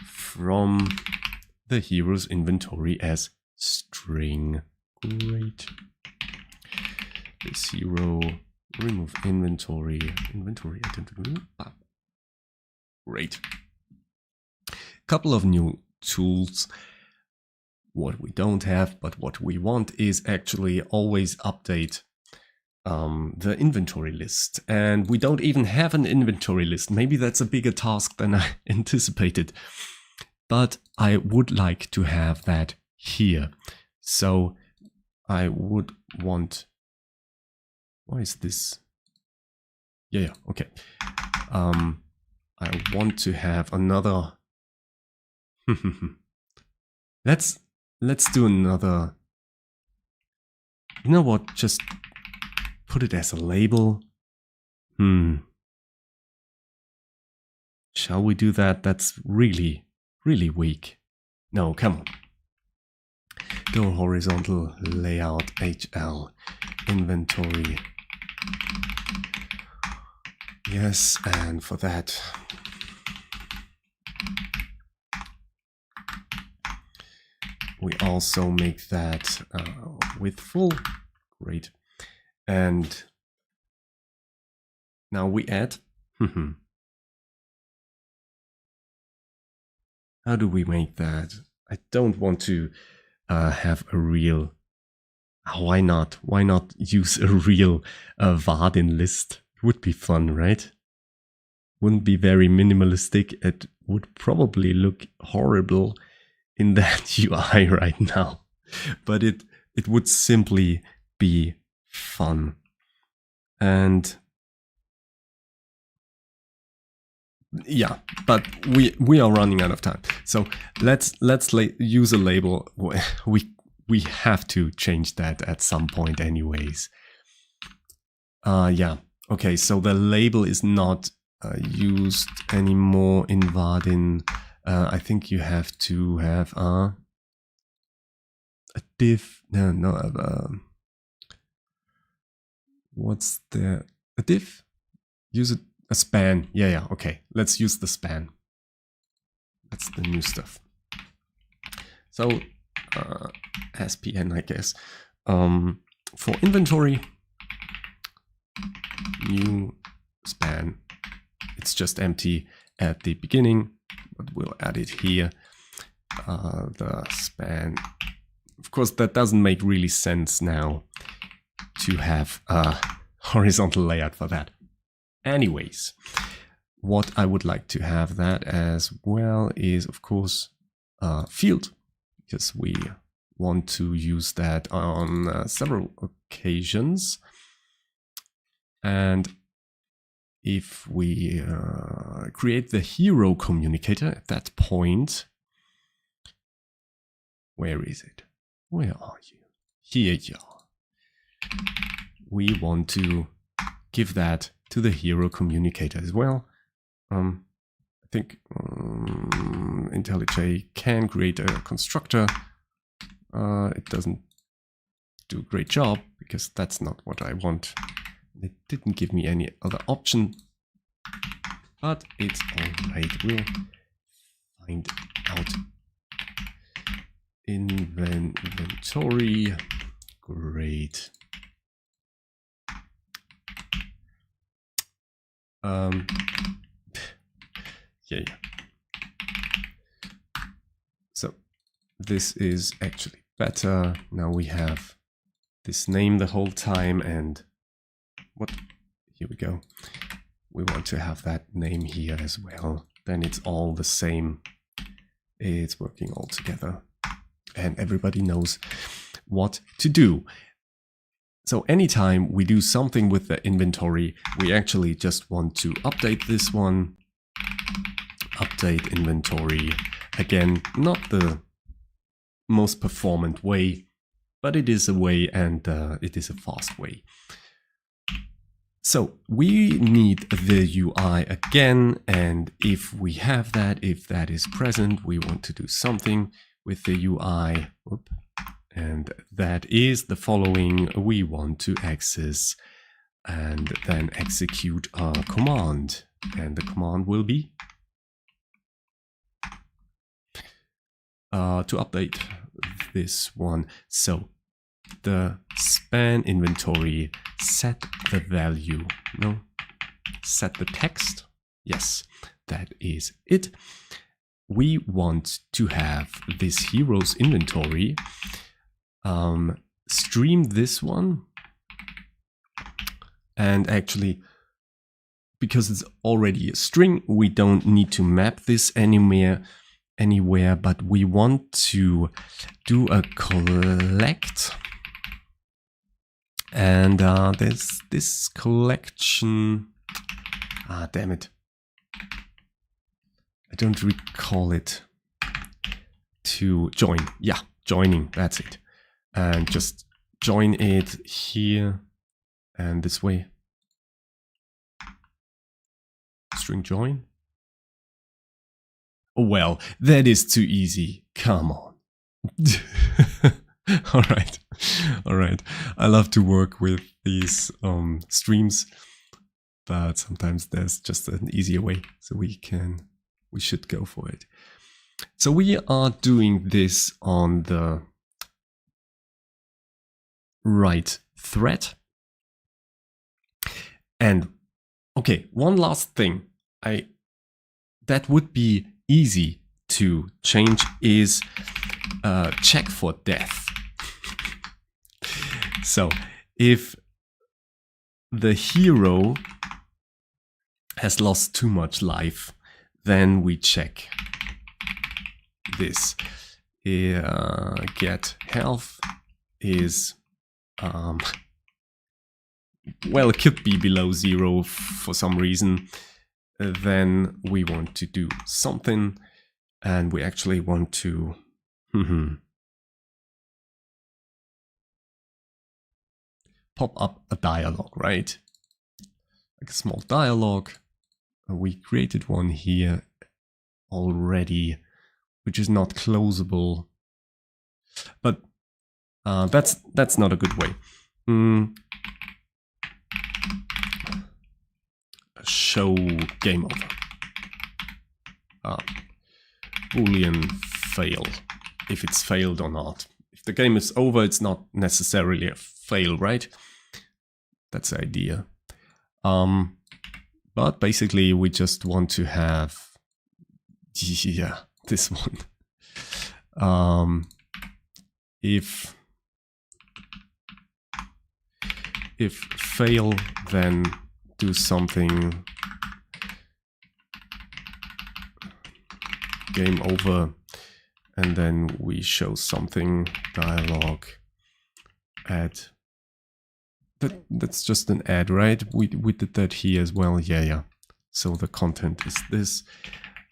from the hero's inventory as string. Great. This hero, remove inventory item. Great. Couple of new tools. What we don't have, but what we want is actually always update the inventory list. And we don't even have an inventory list. Maybe that's a bigger task than I anticipated. But I would like to have that here. So I would want... Why is this? Yeah, okay. I want to have another... Let's do another... You know what? Just put it as a label. Shall we do that? That's really, really weak. No, come on. Do horizontal layout HL inventory. Yes, and for that we also make that with full. Great. And now we add. How do we make that? I don't want to have a real... Why not? Why not use a real Vaadin list? It would be fun, right? Wouldn't be very minimalistic. It would probably look horrible in that UI right now. But it would simply be fun. And yeah, but we are running out of time. So let's use a label. We have to change that at some point anyways. Yeah, okay, so the label is not used anymore in Vaadin. I think you have to have a div. What's the... a div? Use a span. Yeah, okay. Let's use the span. That's the new stuff. So SPN, I guess. For inventory, new span. It's just empty at the beginning, but we'll add it here. The span. Of course, that doesn't make really sense now to have a horizontal layout for that. Anyways, what I would like to have that as well is, of course, field, because we want to use that on several occasions. And if we create the hero communicator at that point, where is it? Where are you? Here you are. We want to give that to the hero communicator as well. I think IntelliJ can create a constructor. It doesn't do a great job because that's not what I want. It didn't give me any other option, but it's all right. We'll find out. Inventory. Great. Yeah. So this is actually better. Now we have this name the whole time, and what? Here we go. We want to have that name here as well. Then it's all the same. It's working all together, and everybody knows what to do. So anytime we do something with the inventory, we actually just want to update this one. Update inventory. Again, not the most performant way, but it is a way, and it is a fast way. So we need the UI again, and if we have that, if that is present, we want to do something with the UI. Whoop. And that is the following. We want to access and then execute a command. And the command will be to update this one. So the span inventory, set the value. No, set the text. Yes, that is it. We want to have this heroes inventory. Stream this one And actually, because it's already a string, we don't need to map this anywhere, but we want to do a collect. And there's this collection. Ah, damn it. I don't recall it. To join. Yeah, joining. That's it. And just join it here and this way. String join. Oh, well, that is too easy. Come on. All right. All right. I love to work with these streams, but sometimes there's just an easier way. So we should go for it. So we are doing this on the right thread. And okay, one last thing that would be easy to change is check for death. So if the hero has lost too much life, then we check this. Get health is well, it could be below 0 for some reason. Then we want to do something, and we actually want to pop up a dialog, right? Like a small dialog. We created one here already, which is not closable, but that's not a good way. Show game over. Boolean fail, if it's failed or not. If the game is over, it's not necessarily a fail, right? That's the idea. But basically, we just want to have, yeah, this one. If fail, then do something, game over, and then we show something, dialog, add. That's just an add, right? We did that here as well. Yeah. So the content is this.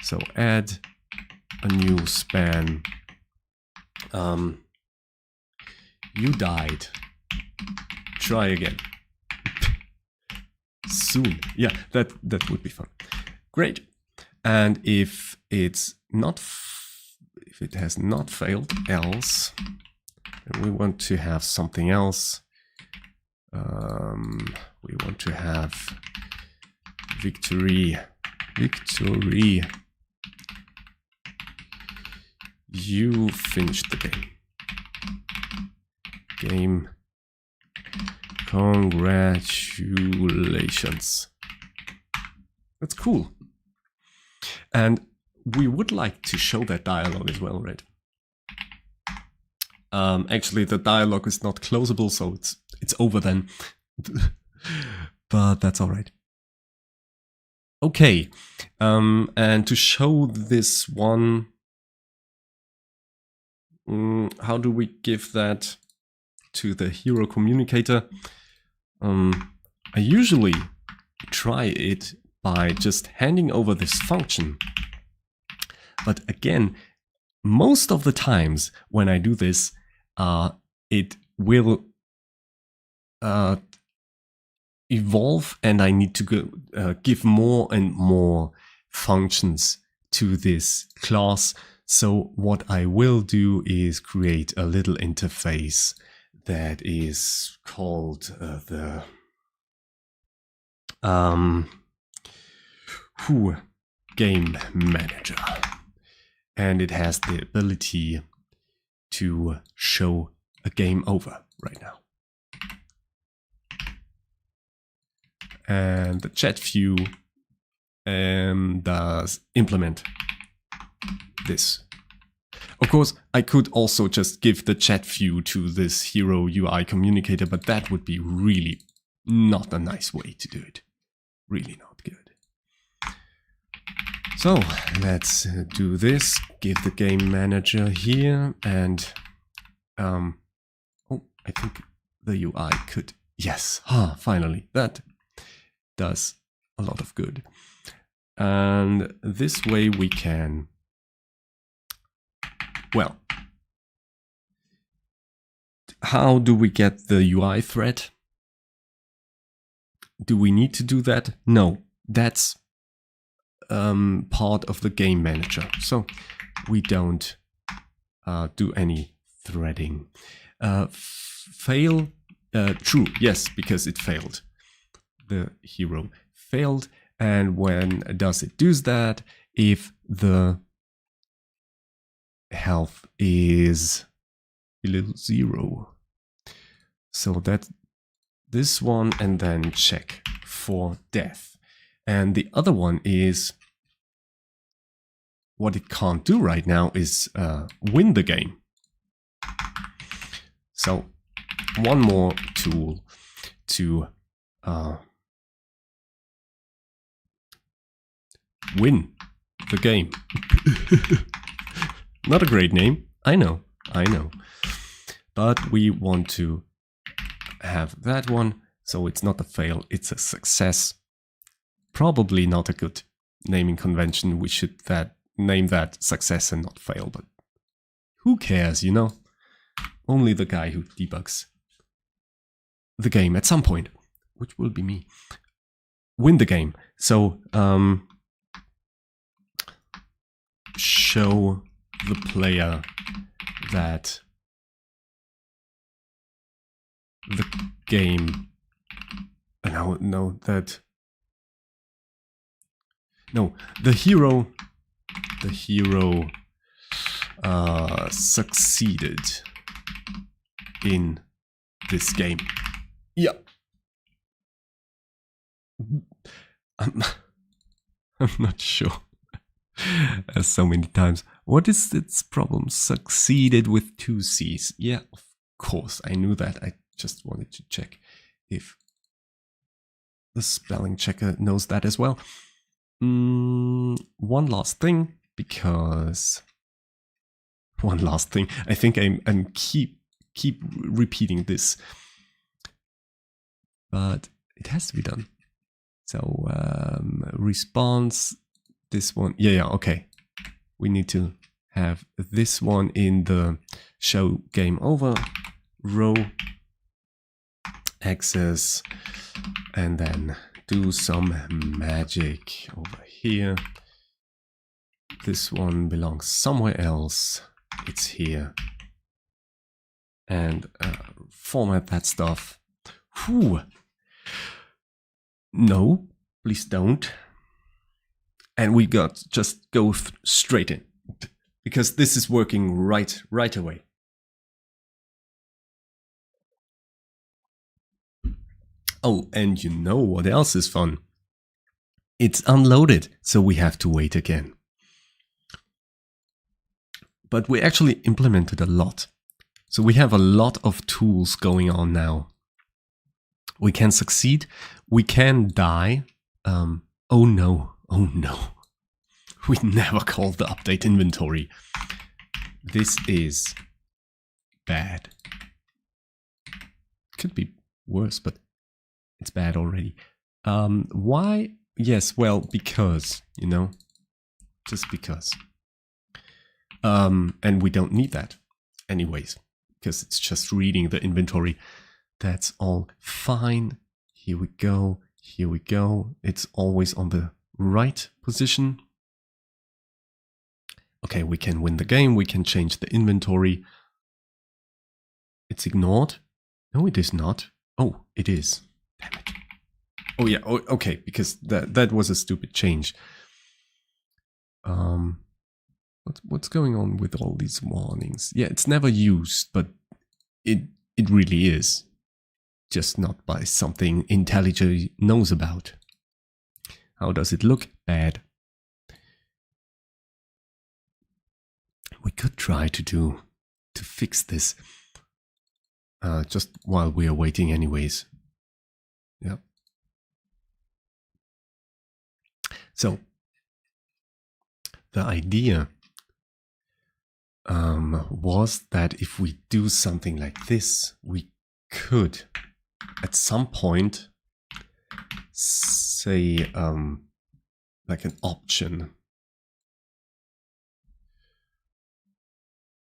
So add a new span. You died. Try again. Soon. Yeah, that would be fun. Great. And if it's not, if it has not failed, else, and we want to have something else. We want to have victory. You finished the game. Congratulations. That's cool. And we would like to show that dialogue as well, right? Actually, the dialogue is not closable, so it's over then. But that's all right. Okay, and to show this one, how do we give that to the hero communicator? I usually try it by just handing over this function. But again, most of the times when I do this, it will evolve, and I need to give more and more functions to this class. So what I will do is create a little interface that is called the Game Manager. And it has the ability to show a game over right now. And the chat view does implement this. Of course, I could also just give the chat view to this hero UI communicator, but that would be really not a nice way to do it. Really not good. So let's do this. Give the game manager here, and oh, I think the UI could. Yes, finally, that does a lot of good. And this way we can, well, how do we get the UI thread? Do we need to do that? No, that's part of the game manager. So we don't do any threading. Fail, true, yes, because it failed. The hero failed. And when does it do that? If the health is below 0. So that's this one, and then check for death. And the other one is, what it can't do right now is win the game. So one more tool to win the game. Not a great name, I know. But we want to have that one, so it's not a fail, it's a success. Probably not a good naming convention. We should name that success and not fail, but who cares, you know? Only the guy who debugs the game at some point, which will be me. Win the game. So show the player that the game, the hero succeeded in this game. Yeah. I'm not sure. As so many times. What is its problem? Succeeded with 2 C's. Yeah, of course, I knew that. I just wanted to check if the spelling checker knows that as well. One last thing, because I think I'm keep repeating this, but it has to be done. So response, this one, yeah, okay. We need to have this one in the show game over row access, and then do some magic over here. This one belongs somewhere else. It's here. And format that stuff. Whew. No, please don't. And we got just go straight in, because this is working right away. Oh, and you know what else is fun? It's unloaded, so we have to wait again. But we actually implemented a lot. So we have a lot of tools going on now. We can succeed, we can die. Oh no. We never called the update inventory. This is bad. Could be worse, but it's bad already. Why? Yes, well, because, you know, just because. And we don't need that anyways, because it's just reading the inventory. That's all fine. Here we go. It's always on the right position. Okay, we can win the game. We can change the inventory. It's ignored. No, it is not. Oh, it is. Damn it. Oh yeah, okay, because that was a stupid change. What's going on with all these warnings? Yeah, it's never used, but it really is. Just not by something IntelliJ knows about. How does it look? Bad. We could try to fix this just while we are waiting anyways. Yeah. So the idea was that if we do something like this, we could at some point say like an option.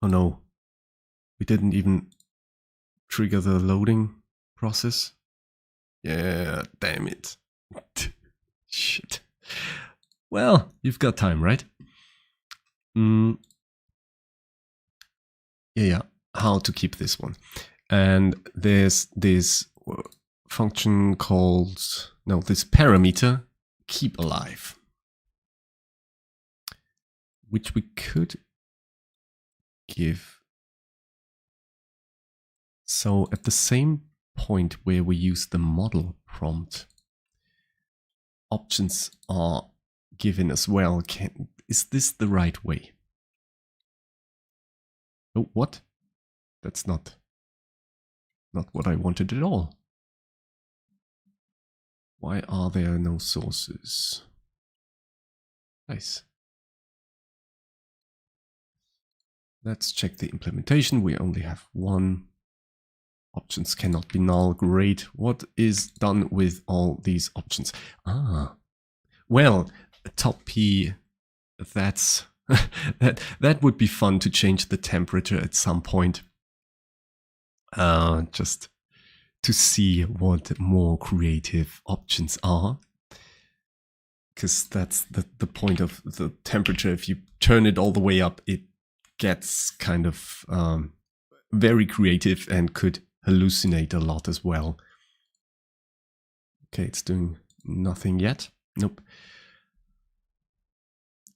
Oh no, we didn't even trigger the loading process. Yeah, damn it. Shit. Well, you've got time, right? Yeah, how to keep this one. And there's this function called, no, this parameter, keep alive, which we could give. So at the same point where we use the model prompt, options are given as well. Is this the right way? Oh, what? That's not what I wanted at all. Why are there no sources? Nice. Let's check the implementation. We only have one. Options cannot be null. Great. What is done with all these options? Well, top P, that's that would be fun to change the temperature at some point. Just to see what more creative options are. Because that's the point of the temperature. If you turn it all the way up, it gets kind of very creative and could hallucinate a lot as well. Okay, it's doing nothing yet. Nope.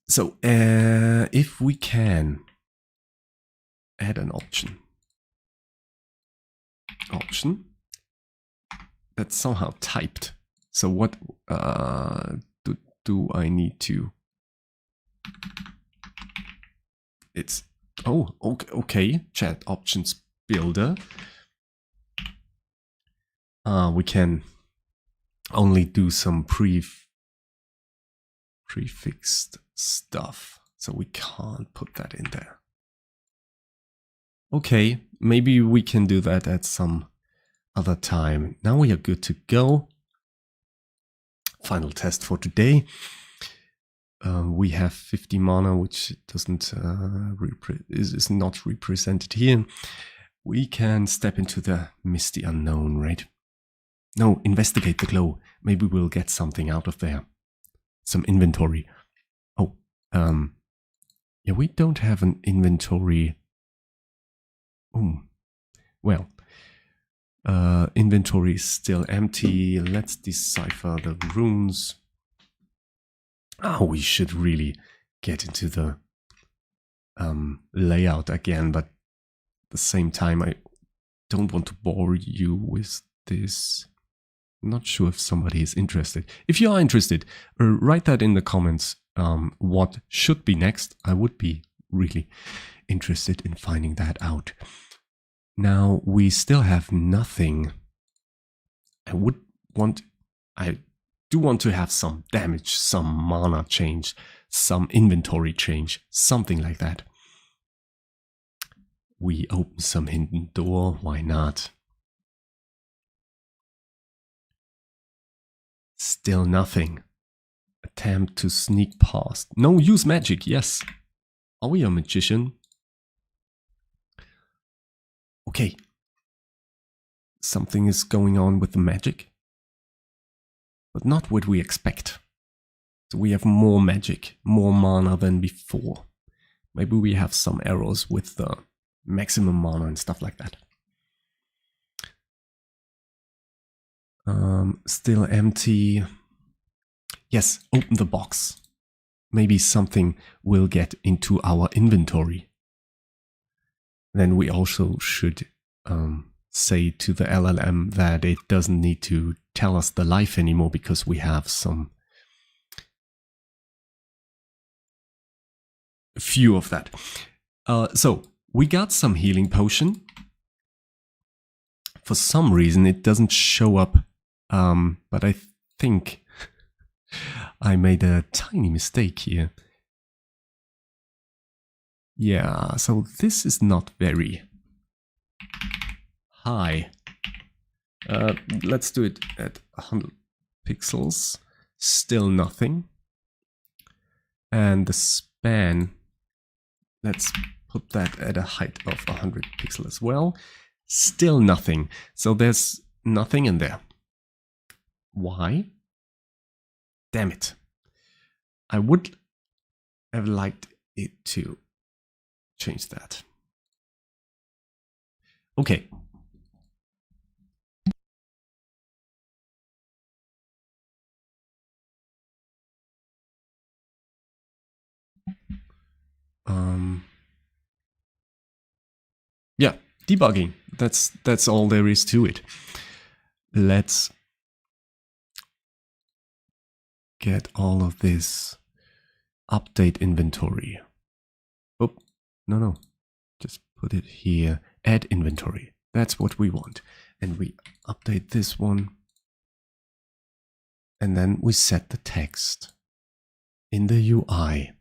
So if we can add an option that's somehow typed. So what do I need to? It's okay. Chat options builder. We can only do some prefixed stuff, so we can't put that in there. Okay, maybe we can do that at some other time. Now we are good to go. Final test for today. We have 50 mana, which doesn't is not represented here. We can step into the misty unknown, right? No, investigate the glow. Maybe we'll get something out of there. Some inventory. Oh, yeah, we don't have an inventory. Well, inventory is still empty. Let's decipher the runes. We should really get into the layout again, but at the same time, I don't want to bore you with this. I'm not sure if somebody is interested. If you are interested, write that in the comments. What should be next? I would be really interested in finding that out. Now we still have nothing. I do want to have some damage, some mana change, some inventory change, something like that. We open some hidden door, why not? Still nothing. Attempt to sneak past. No, use magic, yes. Are we a magician? Okay. Something is going on with the magic, but not what we expect. So we have more magic, more mana than before. Maybe we have some errors with the maximum mana and stuff like that. Still empty. Yes, open the box. Maybe something will get into our inventory. Then we also should say to the LLM that it doesn't need to tell us the life anymore because we have a few of that. So we got some healing potion. For some reason, it doesn't show up But I think I made a tiny mistake here. Yeah, so this is not very high. Let's do it at 100 pixels. Still nothing. And the span, let's put that at a height of 100 pixels as well. Still nothing. So there's nothing in there. Why? Damn it. I would have liked it to change that. Okay. Yeah, debugging. That's all there is to it. Let's get all of this update inventory. Oh, no. Just put it here. Add inventory. That's what we want. And we update this one. And then we set the text in the UI.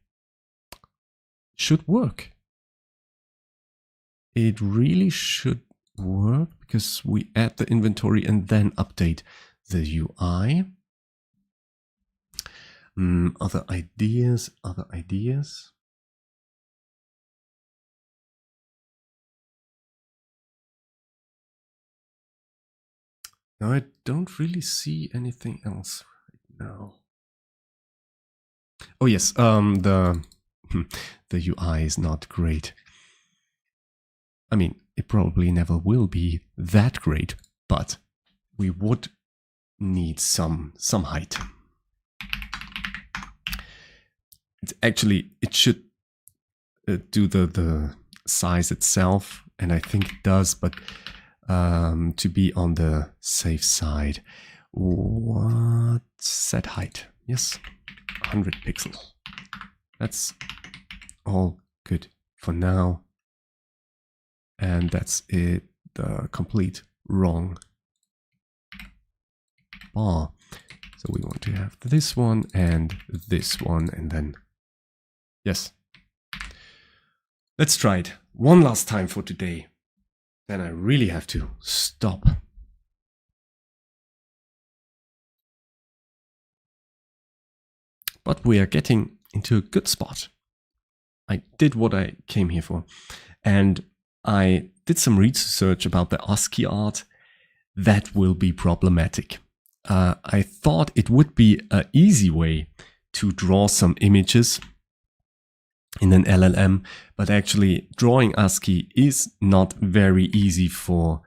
Should work. It really should work because we add the inventory and then update the UI. Other ideas. Now I don't really see anything else right now. Oh yes, the UI is not great. I mean, it probably never will be that great, but we would need some height. It should do the size itself, and I think it does, but to be on the safe side, what set height? Yes, 100 pixels. That's all good for now. And that's it, the complete wrong bar. So we want to have this one, and then, yes. Let's try it one last time for today. Then I really have to stop. But we are getting into a good spot. I did what I came here for. And I did some research about the ASCII art. That will be problematic. I thought it would be an easy way to draw some images in an LLM, but actually drawing ASCII is not very easy for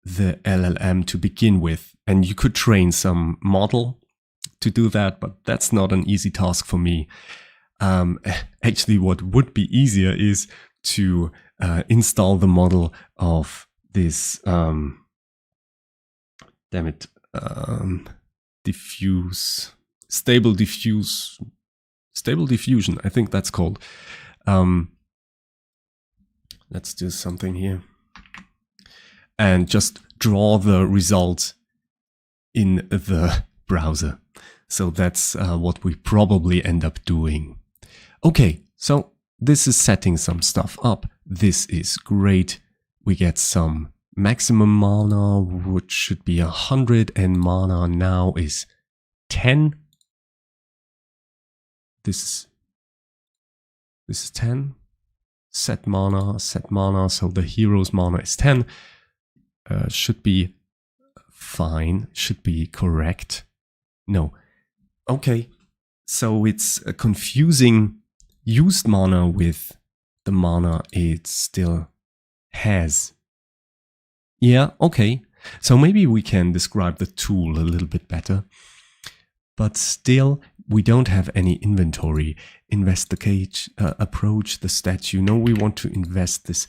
the LLM to begin with. And you could train some model to do that, but that's not an easy task for me. Actually, what would be easier is to install the model of this, stable diffusion, I think that's called. Let's do something here. And just draw the result in the browser. So that's what we probably end up doing. Okay, so this is setting some stuff up. This is great. We get some maximum mana, which should be 100, and mana now is 10. This is 10. Set mana. So the hero's mana is 10. Should be fine. Should be correct. No. Okay. So it's confusing used mana with the mana it still has. Yeah, okay. So maybe we can describe the tool a little bit better. But still, we don't have any inventory. Investigate, approach the statue. No, we want to invest this.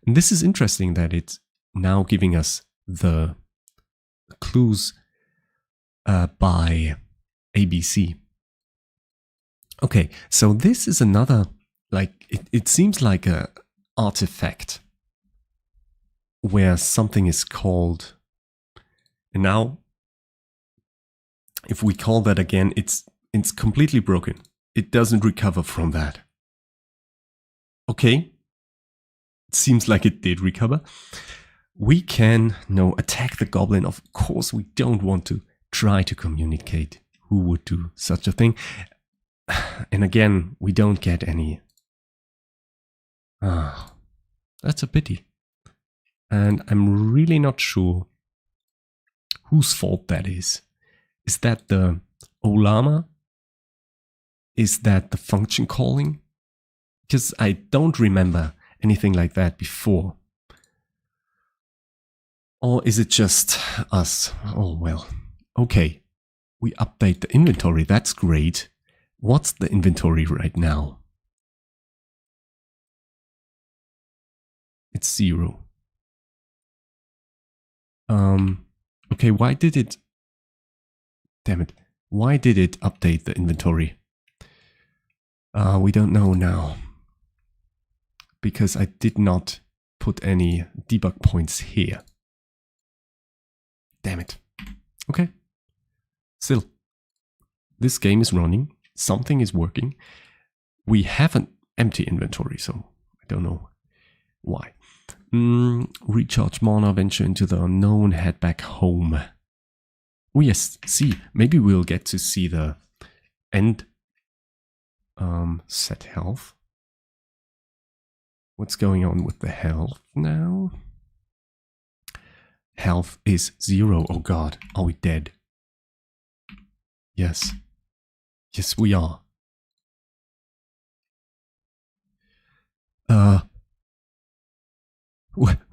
And this is interesting that it's now giving us the clues by ABC. Okay, so this is another, like, it seems like a artifact where something is called, and now if we call that again, it's completely broken. It doesn't recover from that. Okay, it seems like it did recover. We can now attack the goblin. Of course, we don't want to try to communicate. Who would do such a thing? And again, we don't get any. That's a pity. And I'm really not sure whose fault that is. Is that the Ollama? Is that the function calling? Because I don't remember anything like that before. Or is it just us? Oh, well. Okay. We update the inventory. That's great. What's the inventory right now? It's 0. Okay, why did it... Damn it. Why did it update the inventory? We don't know now. Because I did not put any debug points here. Damn it. Okay. Still, this game is running. Something is working. We have an empty inventory, so I don't know why. Recharge mana, venture into the unknown, head back home. Oh yes, see, maybe we'll get to see the end. Set health. What's going on with the health now? Health is 0. Oh god, are we dead? Yes. Yes, we are.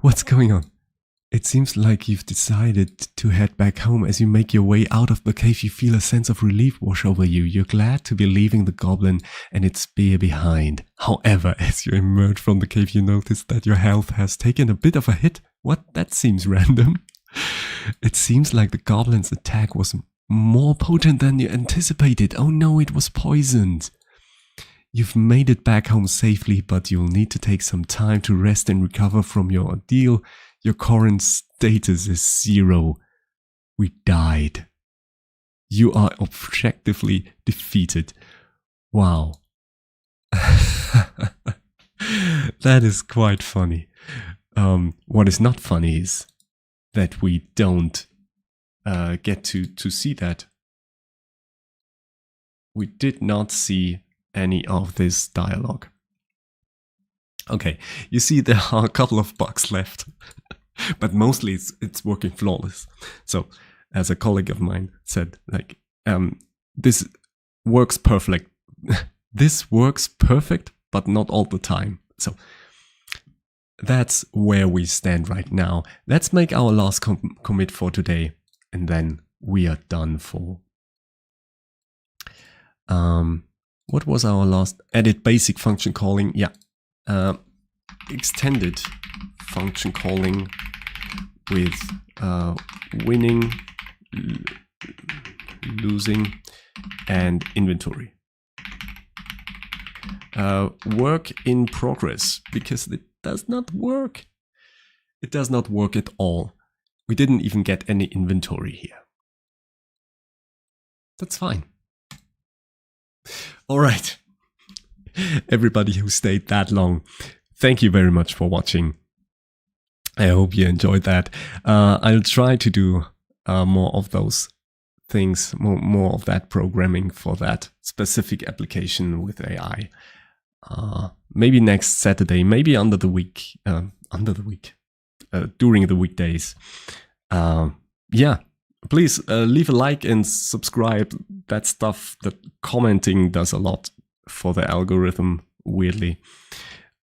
What's going on? It seems like you've decided to head back home. As you make your way out of the cave, you feel a sense of relief wash over you. You're glad to be leaving the goblin and its spear behind. However, as you emerge from the cave, you notice that your health has taken a bit of a hit. What? That seems random. It seems like the goblin's attack was more potent than you anticipated. Oh no, it was poisoned. You've made it back home safely, but you'll need to take some time to rest and recover from your ordeal. Your current status is 0. We died. You are objectively defeated. Wow. That is quite funny. What is not funny is that we don't get to see that. We did not see any of this dialogue. Okay, you see there are a couple of bugs left, but mostly it's working flawless. So, as a colleague of mine said, like, this works perfect. This works perfect, but not all the time. So, that's where we stand right now. Let's make our last commit for today, and then we are done for. What was our last? Edit basic function calling. Yeah. Extended function calling with winning, losing, and inventory. Work in progress, because it does not work. It does not work at all. We didn't even get any inventory here. That's fine. All right. Everybody who stayed that long, thank you very much for watching. I hope you enjoyed that. I'll try to do more of those things, more of that programming for that specific application with AI. Maybe next Saturday, maybe during the weekdays. Yeah, please leave a like and subscribe. That stuff, that commenting does a lot for the algorithm, weirdly.